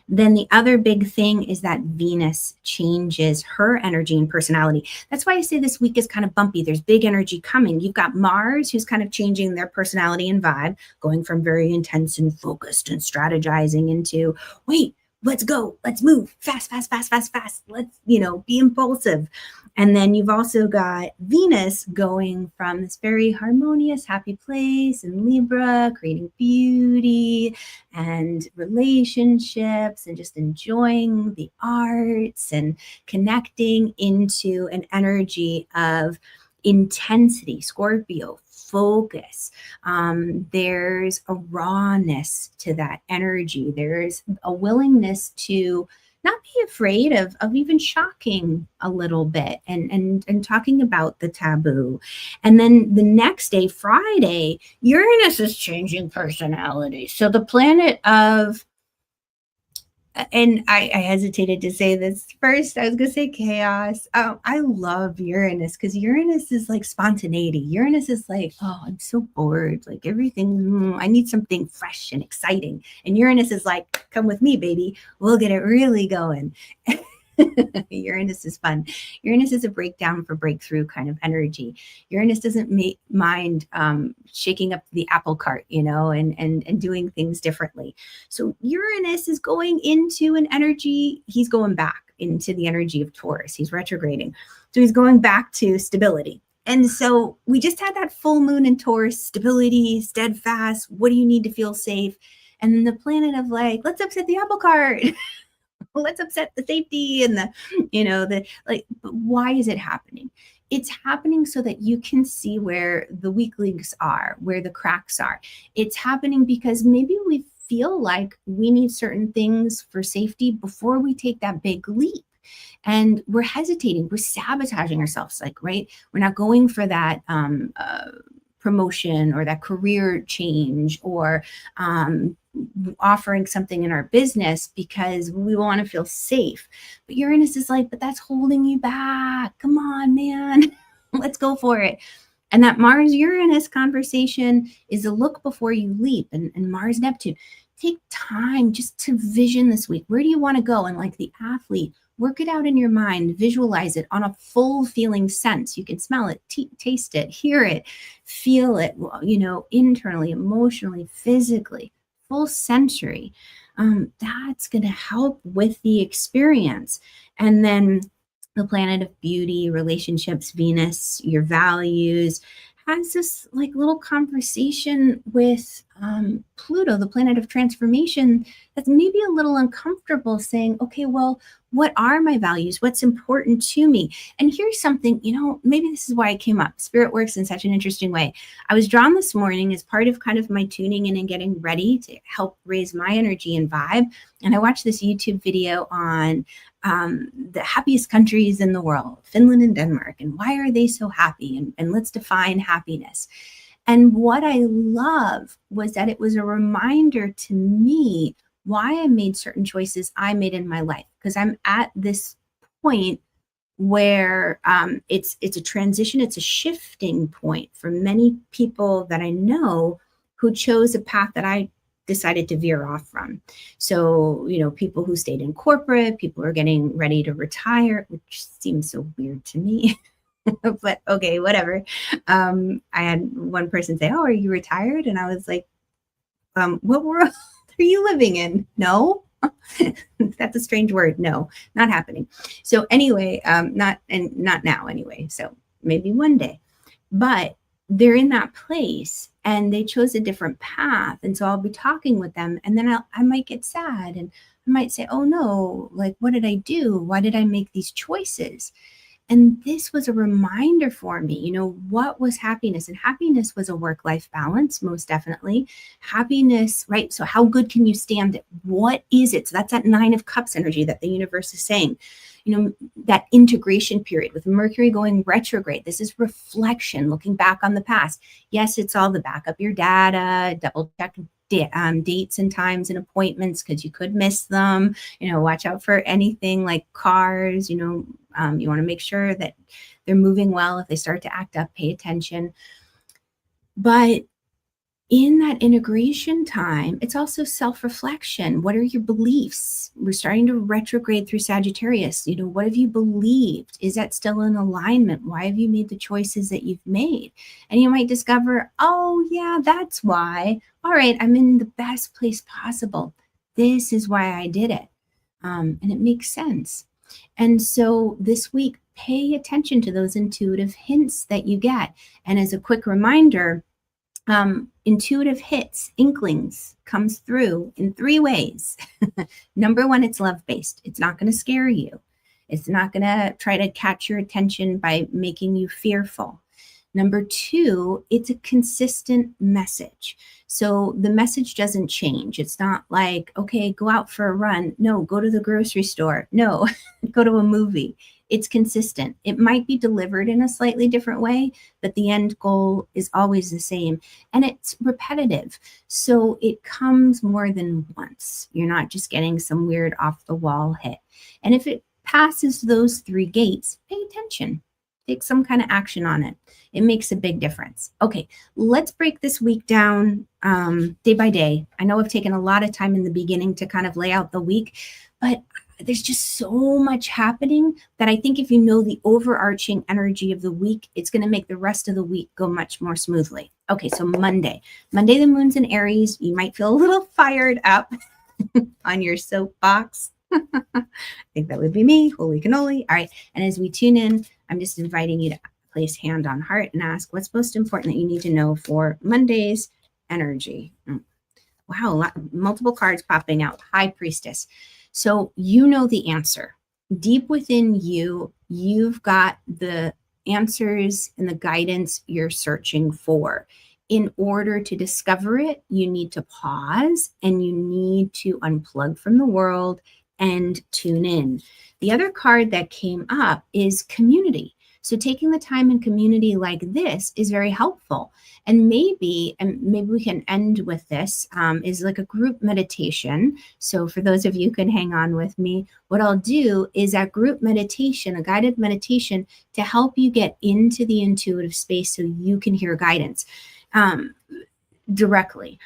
Speaker 1: Then the other big thing is that Venus changes her energy and personality. That's why I say this week is kind of bumpy. There's big energy coming. You've got Mars, who's kind of changing their personality and vibe, going from very intense and focused and strategizing into, wait, let's go, let's move fast, fast, fast, fast, fast. Let's, be impulsive. And then you've also got Venus going from this very harmonious, happy place in Libra, creating beauty and relationships and just enjoying the arts and connecting into an energy of intensity, Scorpio, focus. There's a rawness to that energy. There's a willingness to not be afraid of even shocking a little bit and talking about the taboo. And then the next day, Friday, Uranus is changing personality. So the planet of, and I hesitated to say this first. I was going to say chaos. I love Uranus because Uranus is like spontaneity. Uranus is like, oh, I'm so bored. Like everything, I need something fresh and exciting. And Uranus is like, come with me, baby. We'll get it really going. Uranus is fun. Uranus is a breakdown for breakthrough kind of energy. Uranus doesn't mind shaking up the apple cart, and doing things differently. So Uranus is going into an energy. He's going back into the energy of Taurus. He's retrograding. So he's going back to stability. And so we just had that full moon in Taurus, stability, steadfast. What do you need to feel safe? And then the planet of like, let's upset the apple cart. Let's upset the safety and but why is it happening? It's happening so that you can see where the weak links are, where the cracks are. It's happening because maybe we feel like we need certain things for safety before we take that big leap. And we're hesitating, we're sabotaging ourselves, right? We're not going for that promotion or that career change or offering something in our business because we want to feel safe. But Uranus is like, but that's holding you back. Come on, man. Let's go for it. And that Mars-Uranus conversation is a look before you leap. And Mars-Neptune, take time just to vision this week. Where do you want to go? And like the athlete, work it out in your mind, visualize it on a full feeling sense. You can smell it, taste it, hear it, feel it, internally, emotionally, physically, full sensory. That's going to help with the experience. And then the planet of beauty, relationships, Venus, your values, has this like little conversation with Pluto, the planet of transformation, that's maybe a little uncomfortable, saying, okay, well, what are my values? What's important to me? And here's something, maybe this is why it came up. Spirit works in such an interesting way. I was drawn this morning as part of kind of my tuning in and getting ready to help raise my energy and vibe. And I watched this YouTube video on the happiest countries in the world, Finland and Denmark, and why are they so happy? And let's define happiness. And what I love was that it was a reminder to me why I made certain choices I made in my life. Because I'm at this point where it's a transition, it's a shifting point for many people that I know who chose a path that I decided to veer off from. So, people who stayed in corporate, people who are getting ready to retire, which seems so weird to me. But okay, whatever. I had one person say, oh, are you retired? And I was like, what world are you living in? No, That's a strange word. No, not happening. So anyway, not now anyway. So maybe one day, but they're in that place and they chose a different path. And so I'll be talking with them, and then I might get sad, and I might say, oh no, like, what did I do? Why did I make these choices? And this was a reminder for me, what was happiness? And happiness was a work-life balance, most definitely. Happiness, right? So how good can you stand it? What is it? So that's that 9 of Cups energy that the universe is saying. That integration period with Mercury going retrograde. This is reflection, looking back on the past. Yes, it's all the back up your data, double check dates and times and appointments because you could miss them. Watch out for anything like cars. You want to make sure that they're moving well. If they start to act up, pay attention. But in that integration time, it's also self-reflection. What are your beliefs? We're starting to retrograde through Sagittarius. What have you believed? Is that still in alignment? Why have you made the choices that you've made? And you might discover, oh yeah, that's why. All right, I'm in the best place possible. This is why I did it. And it makes sense. And so this week, pay attention to those intuitive hints that you get. And as a quick reminder, intuitive hits, inklings, comes through in 3 ways. Number 1, it's love-based. It's not going to scare you. It's not going to try to catch your attention by making you fearful. Number 2, it's a consistent message. So the message doesn't change. It's not like, okay, go out for a run. No, go to the grocery store. No, go to a movie. It's consistent. It might be delivered in a slightly different way, but the end goal is always the same. And it's repetitive. So it comes more than once. You're not just getting some weird off the wall hit. And if it passes those 3 gates, pay attention. Take some kind of action on it. It makes a big difference. Okay, let's break this week down day by day. I know I've taken a lot of time in the beginning to kind of lay out the week, but there's just so much happening that I think if you know the overarching energy of the week, it's going to make the rest of the week go much more smoothly. Okay, so Monday, the moon's in Aries. You might feel a little fired up on your soapbox. I think that would be me. Holy cannoli. All right. And as we tune in, I'm just inviting you to place hand on heart and ask what's most important that you need to know for Monday's energy. Wow. Multiple cards popping out. High Priestess. So you know the answer. Deep within you, you've got the answers and the guidance you're searching for. In order to discover it, you need to pause and you need to unplug from the world and tune in. The other card that came up is community. So taking the time in community like this is very helpful. And maybe we can end with this, is like a group meditation. So for those of you who can hang on with me, what I'll do is a group meditation, a guided meditation to help you get into the intuitive space so you can hear guidance directly.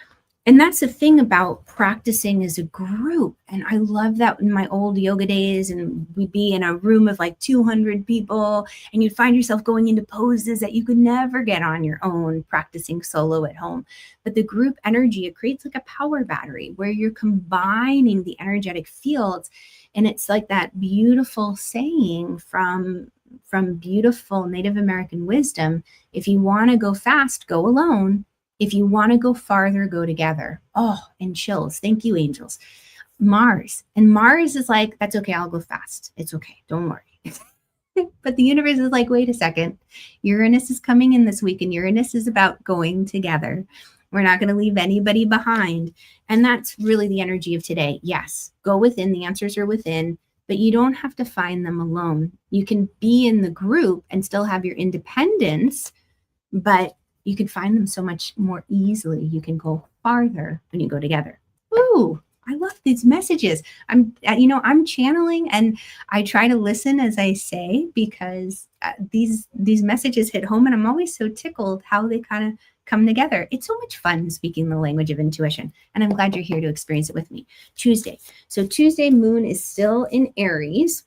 Speaker 1: And that's the thing about practicing as a group. And I love that in my old yoga days, and we'd be in a room of like 200 people, and you'd find yourself going into poses that you could never get on your own practicing solo at home. But the group energy, it creates like a power battery where you're combining the energetic fields. And it's like that beautiful saying from beautiful Native American wisdom: if you want to go fast, go alone. If you want to go farther, go together. Oh, and chills. Thank you, angels. Mars. And Mars is like, that's okay. I'll go fast. It's okay. Don't worry. But the universe is like, wait a second. Uranus is coming in this week, and Uranus is about going together. We're not going to leave anybody behind. And that's really the energy of today. Yes, go within. The answers are within, but you don't have to find them alone. You can be in the group and still have your independence, but you can find them so much more easily. You can go farther when you go together. Ooh, I love these messages. I'm channeling, and I try to listen as I say, because these messages hit home, and I'm always so tickled how they kind of come together. It's so much fun speaking the language of intuition, and I'm glad you're here to experience it with me. Tuesday. So Tuesday, moon is still in Aries.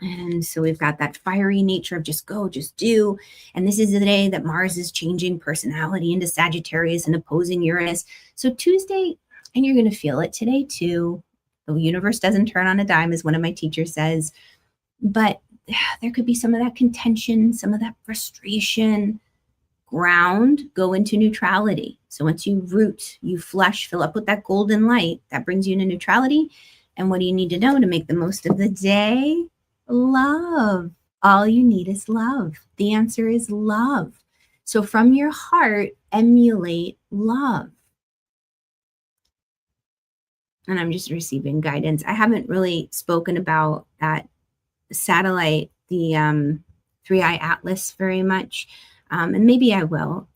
Speaker 1: And so we've got that fiery nature of just go, just do. And this is the day that Mars is changing personality into Sagittarius and opposing Uranus. So Tuesday, and you're going to feel it today too, The universe doesn't turn on a dime, as one of my teachers says, but there could be some of that contention, some of that frustration. Ground, go into neutrality. So once you root, you flush, fill up with that golden light, that brings you into neutrality. And what do you need to know to make the most of the day? Love. All you need is love. The answer is love. So from your heart, emulate love. And I'm just receiving guidance. I haven't really spoken about that satellite, the 3-eye atlas, very much. And maybe I will.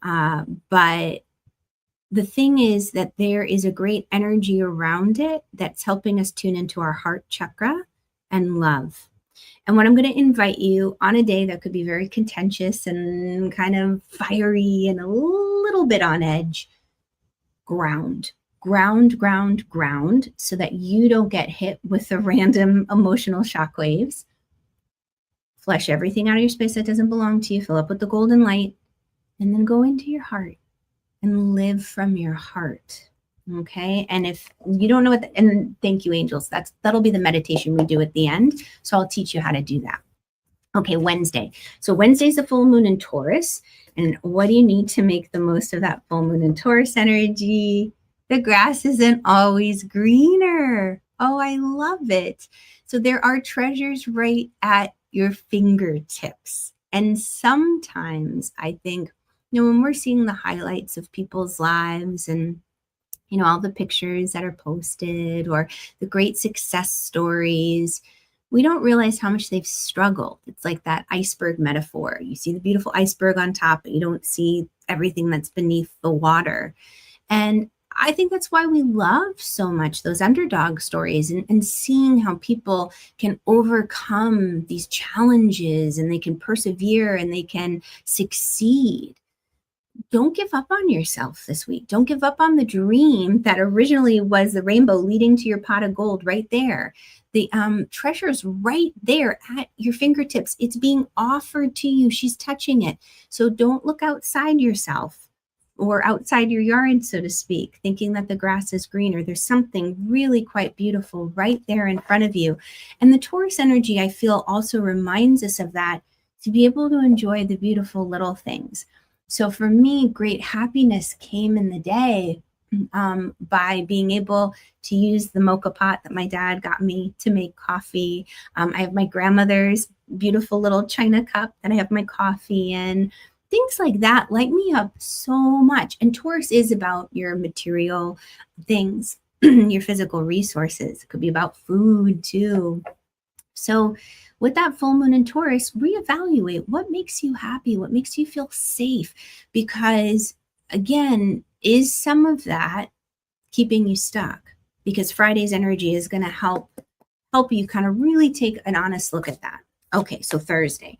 Speaker 1: But the thing is that there is a great energy around it that's helping us tune into our heart chakra and love. And what I'm going to invite you on a day that could be very contentious and kind of fiery and a little bit on edge, ground, so that you don't get hit with the random emotional shockwaves. Flush everything out of your space that doesn't belong to you, fill up with the golden light, and then go into your heart and live from your heart. Okay. And if you don't know what, and thank you, angels, that'll be the meditation we do at the end. So I'll teach you how to do that. Okay. Wednesday. So Wednesday's the full moon in Taurus. And what do you need to make the most of that full moon in Taurus energy? The grass isn't always greener. Oh, I love it. So there are treasures right at your fingertips. And sometimes I think, when we're seeing the highlights of people's lives and, all the pictures that are posted or the great success stories, we don't realize how much they've struggled. It's like that iceberg metaphor. You see the beautiful iceberg on top, but you don't see everything that's beneath the water. And I think that's why we love so much those underdog stories and seeing how people can overcome these challenges and they can persevere and they can succeed. Don't give up on yourself this week. Don't give up on the dream that originally was the rainbow leading to your pot of gold right there. The treasure's right there at your fingertips. It's being offered to you. She's touching it. So don't look outside yourself or outside your yard, so to speak, thinking that the grass is greener. There's something really quite beautiful right there in front of you. And the Taurus energy, I feel, also reminds us of that, to be able to enjoy the beautiful little things. So for me, great happiness came in the day by being able to use the mocha pot that my dad got me to make coffee. I have my grandmother's beautiful little china cup that I have my coffee in. Things like that light me up so much. And Taurus is about your material things, your physical resources. It could be about food too. So with that full moon in Taurus, reevaluate what makes you happy, what makes you feel safe. Because again, is some of that keeping you stuck? Because Friday's energy is going to help you kind of really take an honest look at that. Okay, so Thursday.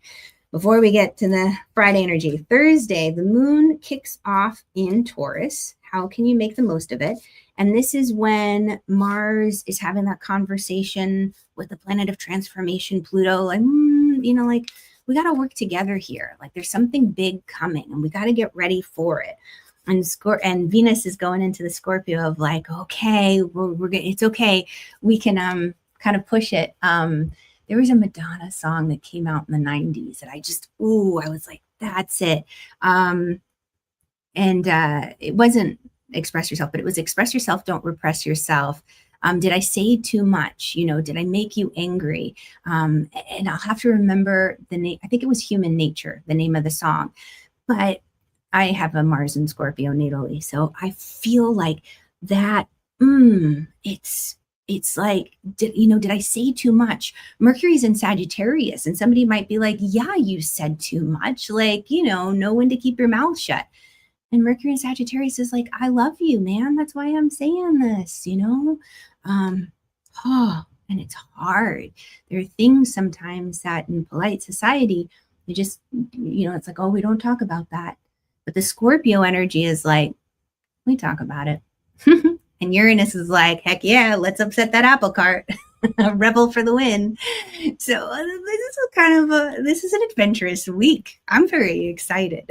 Speaker 1: Before we get to the Friday energy, Thursday, the moon kicks off in Taurus. How can you make the most of it? And this is when Mars is having that conversation with the planet of transformation, Pluto. Like, like we got to work together here. Like there's something big coming and we got to get ready for it. And Venus is going into the Scorpio of like, okay, it's okay. We can kind of push it. There was a Madonna song that came out in the 90s that I was like, that's it. And it wasn't express yourself, but it was express yourself, don't repress yourself. Did I say too much? Did I make you angry? And I'll have to remember the name. I think it was Human Nature, the name of the song. But I have a Mars and Scorpio natally. So I feel like that, it's like, did I say too much? Mercury's in Sagittarius and somebody might be like, yeah, you said too much. Like, know when to keep your mouth shut. And Mercury in Sagittarius is like, I love you, man. That's why I'm saying this, and it's hard. There are things sometimes that in polite society, you just, it's like, oh, we don't talk about that. But the Scorpio energy is like, we talk about it. And Uranus is like, heck yeah, let's upset that apple cart. A rebel for the win. So this is an adventurous week. I'm very excited.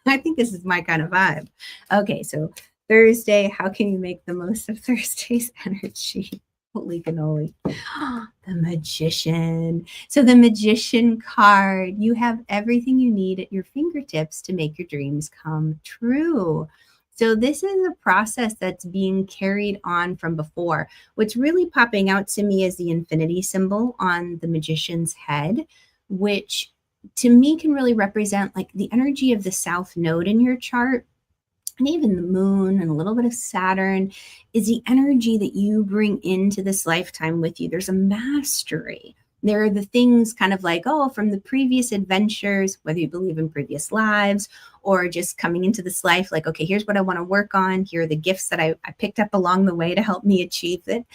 Speaker 1: I think this is my kind of vibe. Okay, so Thursday, how can you make the most of Thursday's energy? Holy cannoli. The Magician. So the Magician card, you have everything you need at your fingertips to make your dreams come true. So this is a process that's being carried on from before. What's really popping out to me is the infinity symbol on the Magician's head, which to me can really represent like the energy of the South Node in your chart, and even the moon and a little bit of Saturn is the energy that you bring into this lifetime with you. There's a mastery. There are the things kind of like, oh, from the previous adventures, whether you believe in previous lives or just coming into this life, like, okay, here's what I want to work on. Here are the gifts that I picked up along the way to help me achieve it.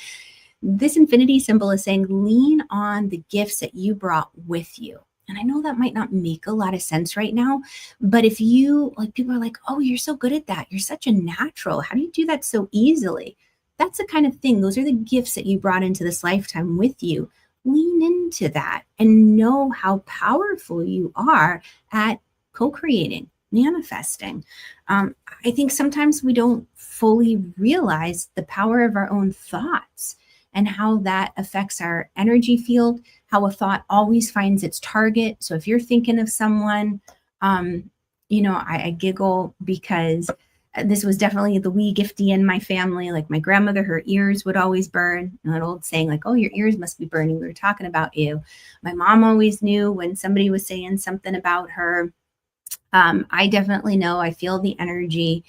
Speaker 1: This infinity symbol is saying, lean on the gifts that you brought with you. And I know that might not make a lot of sense right now, but if you like, people are like, oh, you're so good at that. You're such a natural. How do you do that so easily? That's the kind of thing. Those are the gifts that you brought into this lifetime with you. Lean into that and know how powerful you are at co-creating, manifesting. I think sometimes we don't fully realize the power of our own thoughts and how that affects our energy field, how a thought always finds its target. So if you're thinking of someone, I giggle because this was definitely the wee gifty in my family. Like my grandmother, her ears would always burn. And that old saying, like, oh, your ears must be burning. We were talking about you. My mom always knew when somebody was saying something about her. I definitely know. I feel the energy.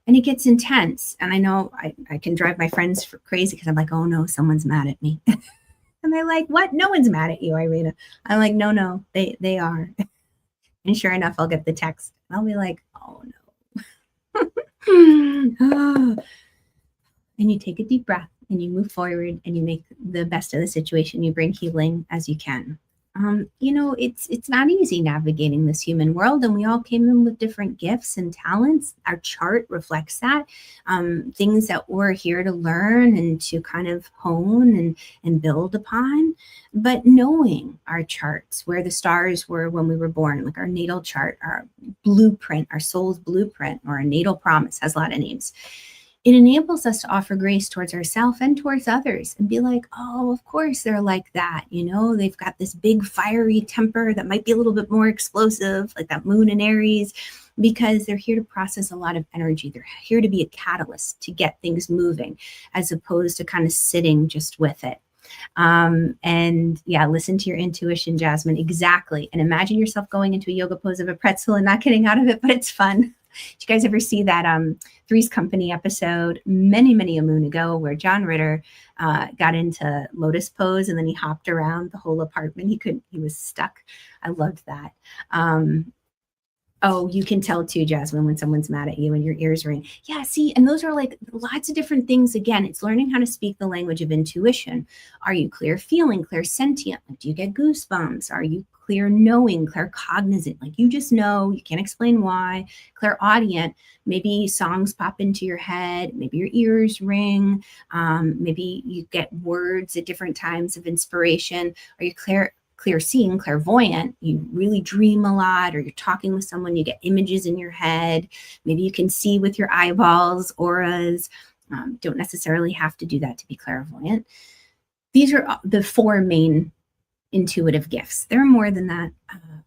Speaker 1: And it gets intense. And I know I can drive my friends crazy because I'm like, oh no, someone's mad at me. And they're like, what? No one's mad at you, Irena. I'm like, no, they are. And sure enough, I'll get the text. I'll be like, oh no. And you take a deep breath and you move forward and you make the best of the situation. You bring healing as you can. It's not easy navigating this human world, and we all came in with different gifts and talents. Our chart reflects that. Things that we're here to learn and to kind of hone and build upon. But knowing our charts, where the stars were when we were born, like our natal chart, our blueprint, our soul's blueprint, or our natal promise, has a lot of names. It enables us to offer grace towards ourselves and towards others and be like, oh, of course they're like that. They've got this big fiery temper that might be a little bit more explosive, like that moon in Aries, because they're here to process a lot of energy. They're here to be a catalyst to get things moving, as opposed to kind of sitting just with it. Listen to your intuition, Jasmine. Exactly. And imagine yourself going into a yoga pose of a pretzel and not getting out of it, but it's fun. Did you guys ever see that Three's Company episode many a moon ago where John Ritter got into lotus pose and then he hopped around the whole apartment? He was stuck. I loved that. Oh, you can tell too, Jasmine, when someone's mad at you and your ears ring. Yeah, see, and those are like lots of different things. Again, it's learning how to speak the language of intuition. Are you clear feeling, clear sentient? Do you get goosebumps? Are you clear knowing, clear cognizant? Like you just know, you can't explain why. Clear audient, maybe songs pop into your head, maybe your ears ring, maybe you get words at different times of inspiration. Are you clear seeing, clairvoyant? You really dream a lot, or you're talking with someone, you get images in your head. Maybe you can see with your eyeballs, auras. Don't necessarily have to do that to be clairvoyant. These are the four main intuitive gifts. There are more than that,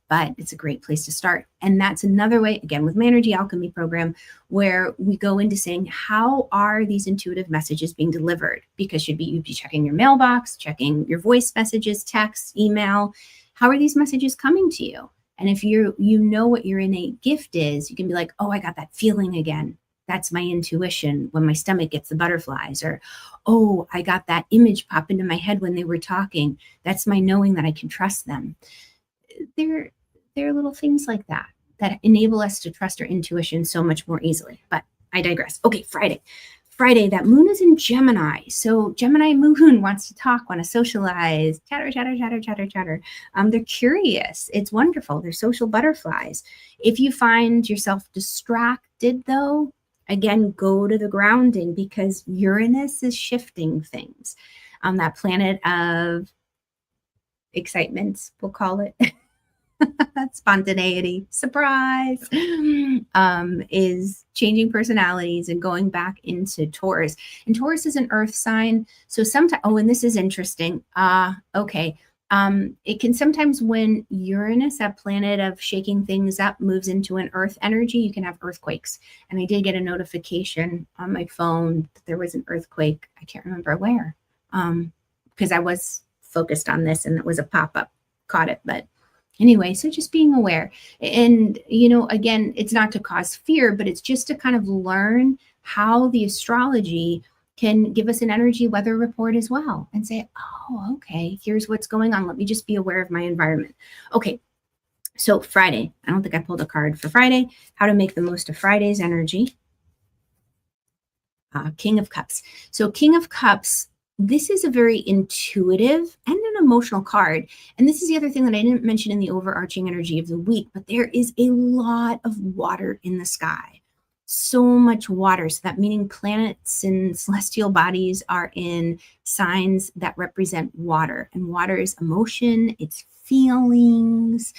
Speaker 1: but it's a great place to start. And that's another way, again, with my Energy Alchemy program, where we go into saying, how are these intuitive messages being delivered? Because you'd be checking your mailbox, checking your voice messages, text, email. How are these messages coming to you? And if you know what your innate gift is, you can be like, oh, I got that feeling again. That's my intuition when my stomach gets the butterflies. Or, oh, I got that image pop into my head when they were talking. That's my knowing that I can trust them. There are little things like that that enable us to trust our intuition so much more easily. But I digress. Okay, Friday, that moon is in Gemini. So Gemini moon wants to talk, want to socialize, chatter. They're curious. It's wonderful. They're social butterflies. If you find yourself distracted, though, again, go to the grounding, because Uranus is shifting things. That planet of excitement, we'll call it. Spontaneity, surprise, is changing personalities and going back into Taurus. And Taurus is an earth sign. So sometimes, oh, and this is interesting. Okay. It can sometimes, when Uranus, that planet of shaking things up, moves into an earth energy, you can have earthquakes. And I did get a notification on my phone that there was an earthquake. I can't remember where, because I was focused on this and it was a pop-up, caught it. But anyway, so just being aware. And, again, it's not to cause fear, but it's just to kind of learn how the astrology can give us an energy weather report as well and say, oh, okay, here's what's going on. Let me just be aware of my environment. Okay, so Friday. I don't think I pulled a card for Friday. How to make the most of Friday's energy. King of Cups. So King of Cups, this is a very intuitive and an emotional card. And this is the other thing that I didn't mention in the overarching energy of the week, but there is a lot of water in the sky. So much water. So that meaning planets and celestial bodies are in signs that represent water. And water is emotion, it's feelings.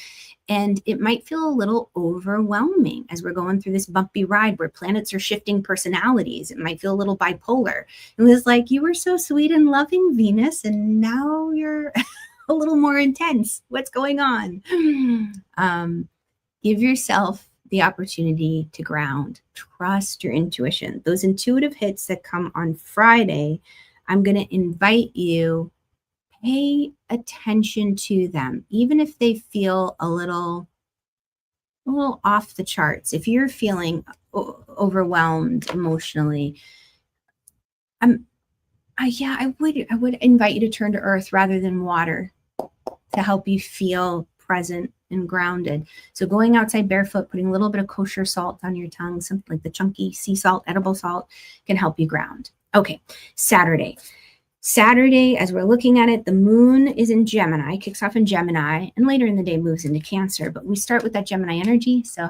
Speaker 1: And it might feel a little overwhelming as we're going through this bumpy ride where planets are shifting personalities. It might feel a little bipolar. It was like, you were so sweet and loving, Venus, and now you're a little more intense. What's going on? Give yourself the opportunity to ground. Trust your intuition. Those intuitive hits that come on Friday, I'm going to invite you, pay attention to them, even if they feel a little off the charts. If you're feeling overwhelmed emotionally, I would invite you to turn to earth rather than water to help you feel present and grounded. So going outside barefoot, putting a little bit of kosher salt on your tongue, something like the chunky sea salt, edible salt, can help you ground. Okay, Saturday, as we're looking at it, the moon is in Gemini, kicks off in Gemini, and later in the day moves into Cancer. But we start with that Gemini energy. So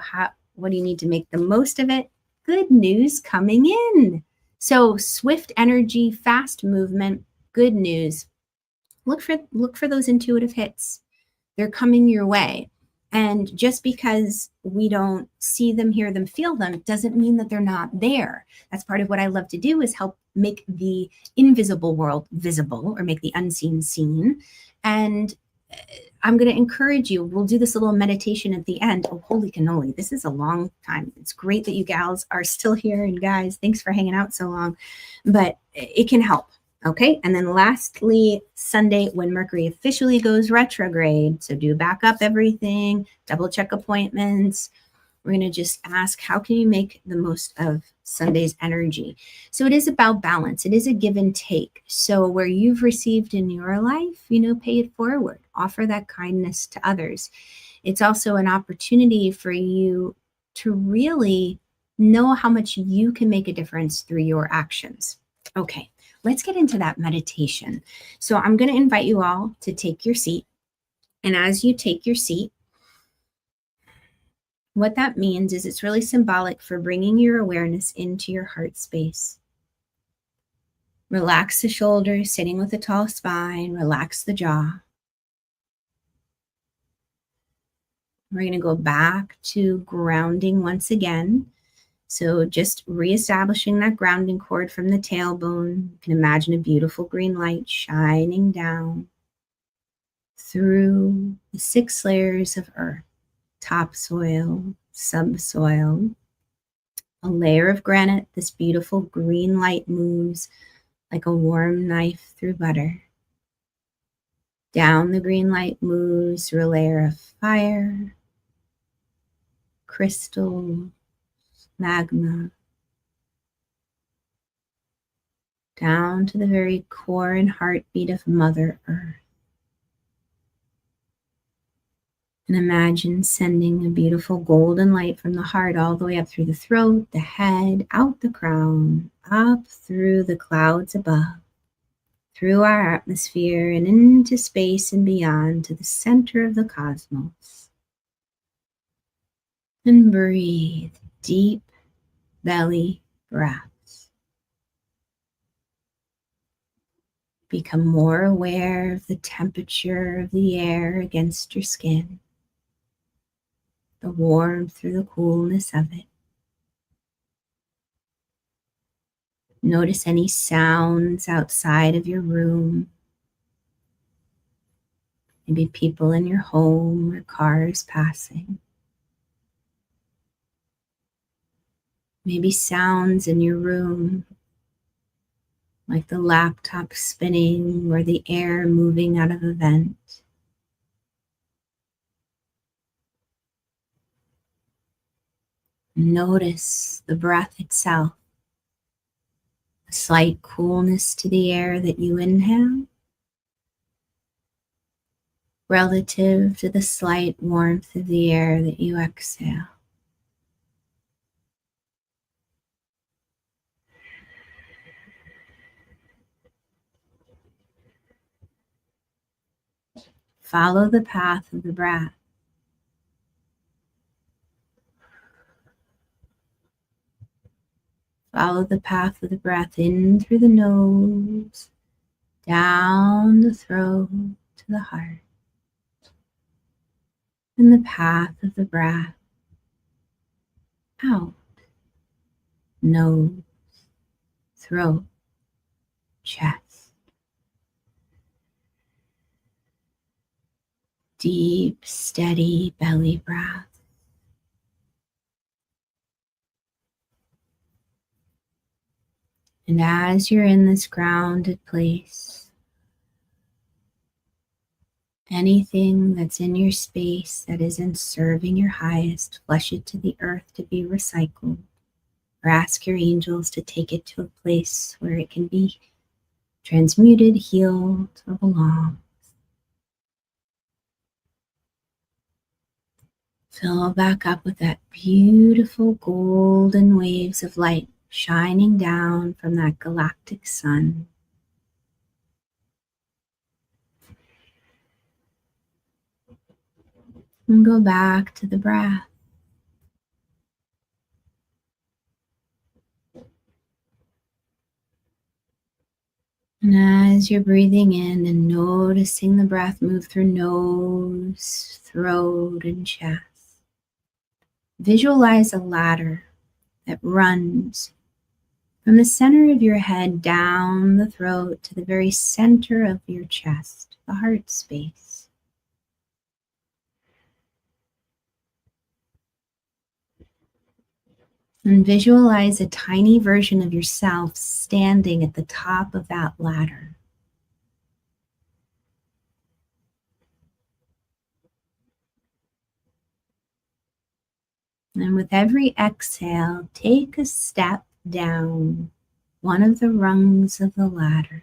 Speaker 1: what do you need to make the most of it? Good news coming in. So swift energy, fast movement, good news. Look for those intuitive hits. They're coming your way. And just because we don't see them, hear them, feel them, doesn't mean that they're not there. That's part of what I love to do, is help make the invisible world visible, or make the unseen seen. And I'm going to encourage you. We'll do this little meditation at the end. Oh, holy cannoli. This is a long time. It's great that you gals are still here. And guys, thanks for hanging out so long. But it can help. Okay, and then lastly, Sunday, when Mercury officially goes retrograde. So do back up everything, double check appointments. We're going to just ask, how can you make the most of Sunday's energy? So it is about balance. It is a give and take. So where you've received in your life, pay it forward. Offer that kindness to others. It's also an opportunity for you to really know how much you can make a difference through your actions. Okay, let's get into that meditation. So I'm going to invite you all to take your seat. And as you take your seat, what that means is it's really symbolic for bringing your awareness into your heart space. Relax the shoulders, sitting with a tall spine. Relax the jaw. We're going to go back to grounding once again. So just reestablishing that grounding cord from the tailbone. You can imagine a beautiful green light shining down through the 6 layers of earth: topsoil, subsoil, a layer of granite. This beautiful green light moves like a warm knife through butter. Down the green light moves through a layer of fire, crystal, magma, down to the very core and heartbeat of Mother Earth. And imagine sending a beautiful golden light from the heart all the way up through the throat, the head, out the crown, up through the clouds above, through our atmosphere and into space and beyond to the center of the cosmos. And breathe deep belly breaths. Become more aware of the temperature of the air against your skin. the warmth or the coolness of it. Notice any sounds outside of your room. Maybe people in your home or cars passing. Maybe sounds in your room, like the laptop spinning or the air moving out of a vent. Notice the breath itself, a slight coolness to the air that you inhale, relative to the slight warmth of the air that you exhale. Follow the path of the breath. Follow the path of the breath in through the nose, down the throat to the heart. And the path of the breath out, nose, throat, chest. Deep, steady belly breath. And as you're in this grounded place, anything that's in your space that isn't serving your highest, flush it to the earth to be recycled, or ask your angels to take it to a place where it can be transmuted, healed, or belong. Fill back up with that beautiful golden waves of light shining down from that galactic sun. And go back to the breath. And as you're breathing in and noticing the breath move through nose, throat, and chest, visualize a ladder that runs from the center of your head down the throat to the very center of your chest, the heart space. And visualize a tiny version of yourself standing at the top of that ladder. And with every exhale, take a step down one of the rungs of the ladder.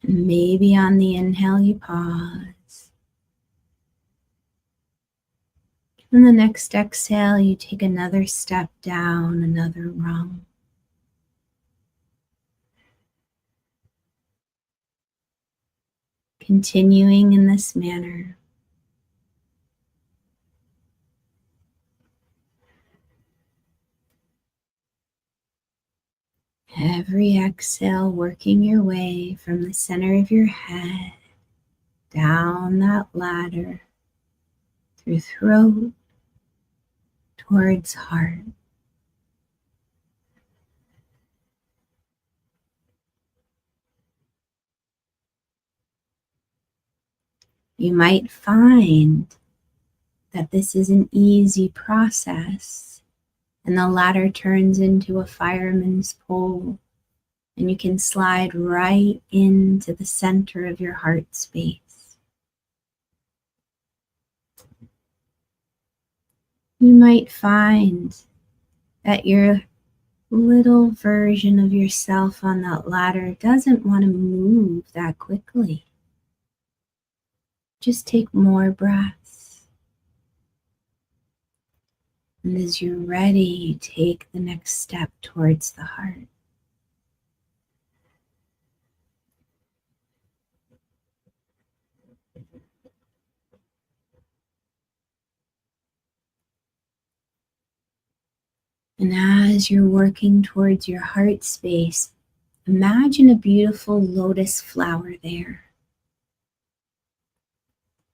Speaker 1: And maybe on the inhale, you pause. And the next exhale, you take another step down, another rung. Continuing in this manner. Every exhale, working your way from the center of your head, down that ladder, through throat, towards heart. You might find that this is an easy process, and the ladder turns into a fireman's pole, and you can slide right into the center of your heart space. You might find that your little version of yourself on that ladder doesn't want to move that quickly. Just take more breaths. And as you're ready, take the next step towards the heart. And as you're working towards your heart space, imagine a beautiful lotus flower there.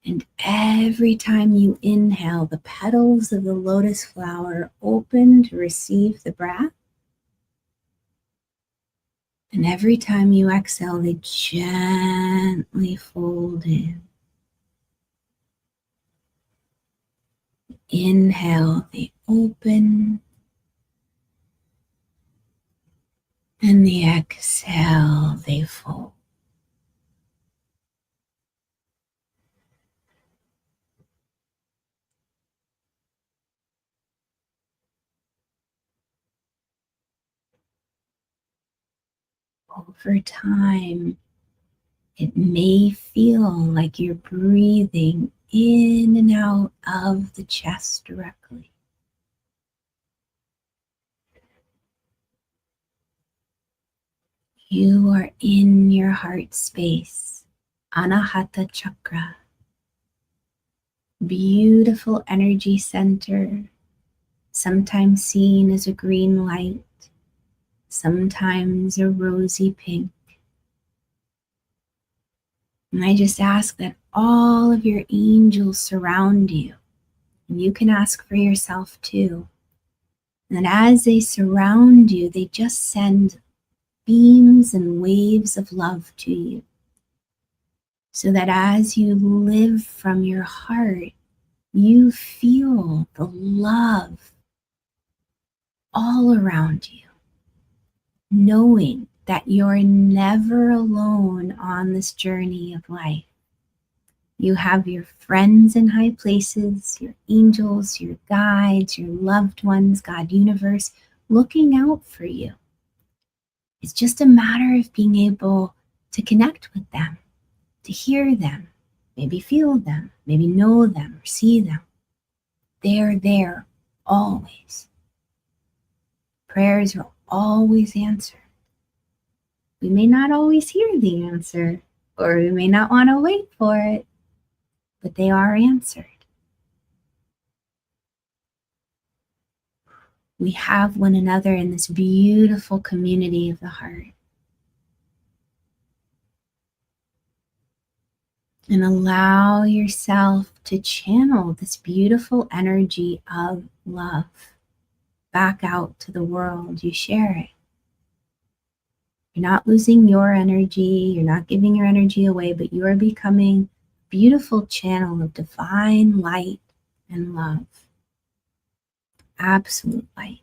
Speaker 1: And every time you inhale, the petals of the lotus flower open to receive the breath. And every time you exhale, they gently fold in. Inhale, they open. And the exhale, they fold. Over time, it may feel like you're breathing in and out of the chest directly. You are in your heart space, Anahata Chakra, beautiful energy center, sometimes seen as a green light, sometimes a rosy pink. And I just ask that all of your angels surround you. And you can ask for yourself too. And as they surround you, they just send beams and waves of love to you. So that as you live from your heart, you feel the love all around you, knowing that you're never alone on this journey of life. You have your friends in high places, your angels, your guides, your loved ones, God, universe, looking out for you. It's just a matter of being able to connect with them, to hear them, maybe feel them, maybe know them or see them. They're there always. Prayers are always answered. We may not always hear the answer, or we may not want to wait for it, but they are answered. We have one another in this beautiful community of the heart. And allow yourself to channel this beautiful energy of love back out to the world. You share it. You're not losing your energy. You're not giving your energy away, but you are becoming a beautiful channel of divine light and love. Absolute light.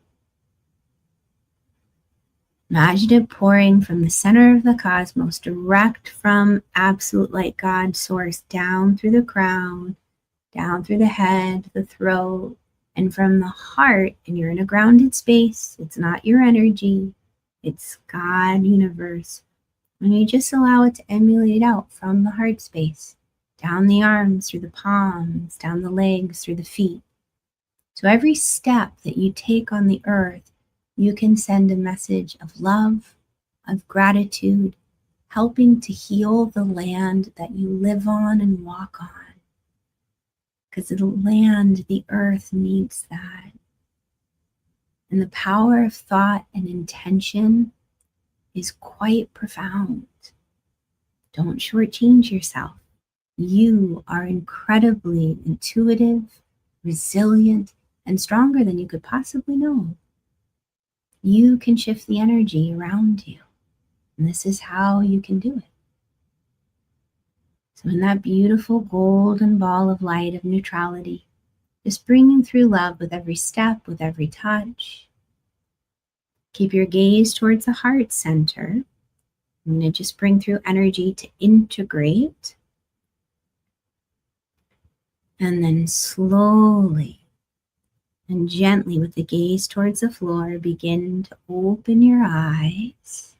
Speaker 1: Imagine it pouring from the center of the cosmos, direct from absolute light, God source, down through the crown, down through the head, the throat, and from the heart. And you're in a grounded space. It's not your energy. It's God, universe. And you just allow it to emulate out from the heart space, down the arms, through the palms, down the legs, through the feet. So every step that you take on the earth, you can send a message of love, of gratitude, helping to heal the land that you live on and walk on. Because the land, the earth needs that. And the power of thought and intention is quite profound. Don't shortchange yourself. You are incredibly intuitive, resilient, and stronger than you could possibly know. You can shift the energy around you. And this is how you can do it. So in that beautiful golden ball of light of neutrality, just bringing through love with every step, with every touch. Keep your gaze towards the heart center. I'm going to just bring through energy to integrate. And then slowly and gently, with the gaze towards the floor, begin to open your eyes.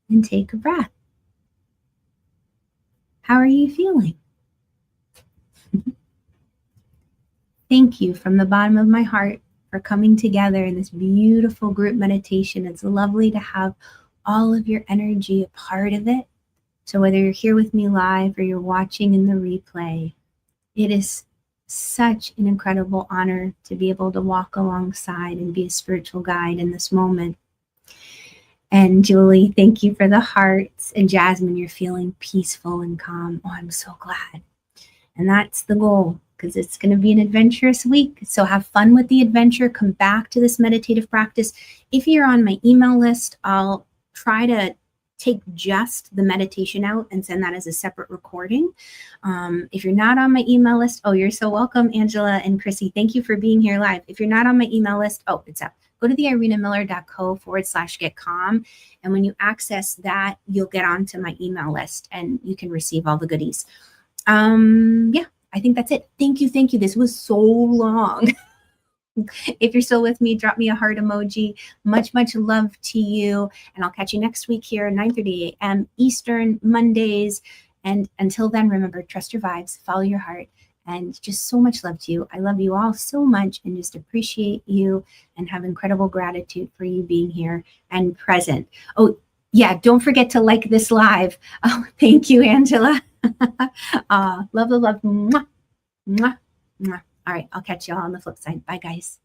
Speaker 1: And take a breath. How are you feeling? Thank you from the bottom of my heart for coming together in this beautiful group meditation. It's lovely to have all of your energy a part of it. So whether you're here with me live or you're watching in the replay, it is such an incredible honor to be able to walk alongside and be a spiritual guide in this moment. And Julie, thank you for the hearts. And Jasmine, you're feeling peaceful and calm. Oh, I'm so glad. And that's the goal, because it's going to be an adventurous week. So have fun with the adventure. Come back to this meditative practice. If you're on my email list, I'll try to take just the meditation out and send that as a separate recording. If you're not on my email list, oh, you're so welcome, Angela and Chrissy. Thank you for being here live. If you're not on my email list, oh, it's up. Go to the irenamiller.co/get calm. And when you access that, you'll get onto my email list and you can receive all the goodies. Yeah, I think that's it. Thank you. Thank you. This was so long. If you're still with me, drop me a heart emoji. Much, much love to you. And I'll catch you next week here, 9:30 a.m. Eastern, Mondays. And until then, remember, trust your vibes, follow your heart, and just so much love to you. I love you all so much and just appreciate you and have incredible gratitude for you being here and present. Oh, yeah, don't forget to like this live. Oh, thank you, Angela. Love, love, love. Mwah, mwah, mwah. All right, I'll catch you all on the flip side. Bye, guys.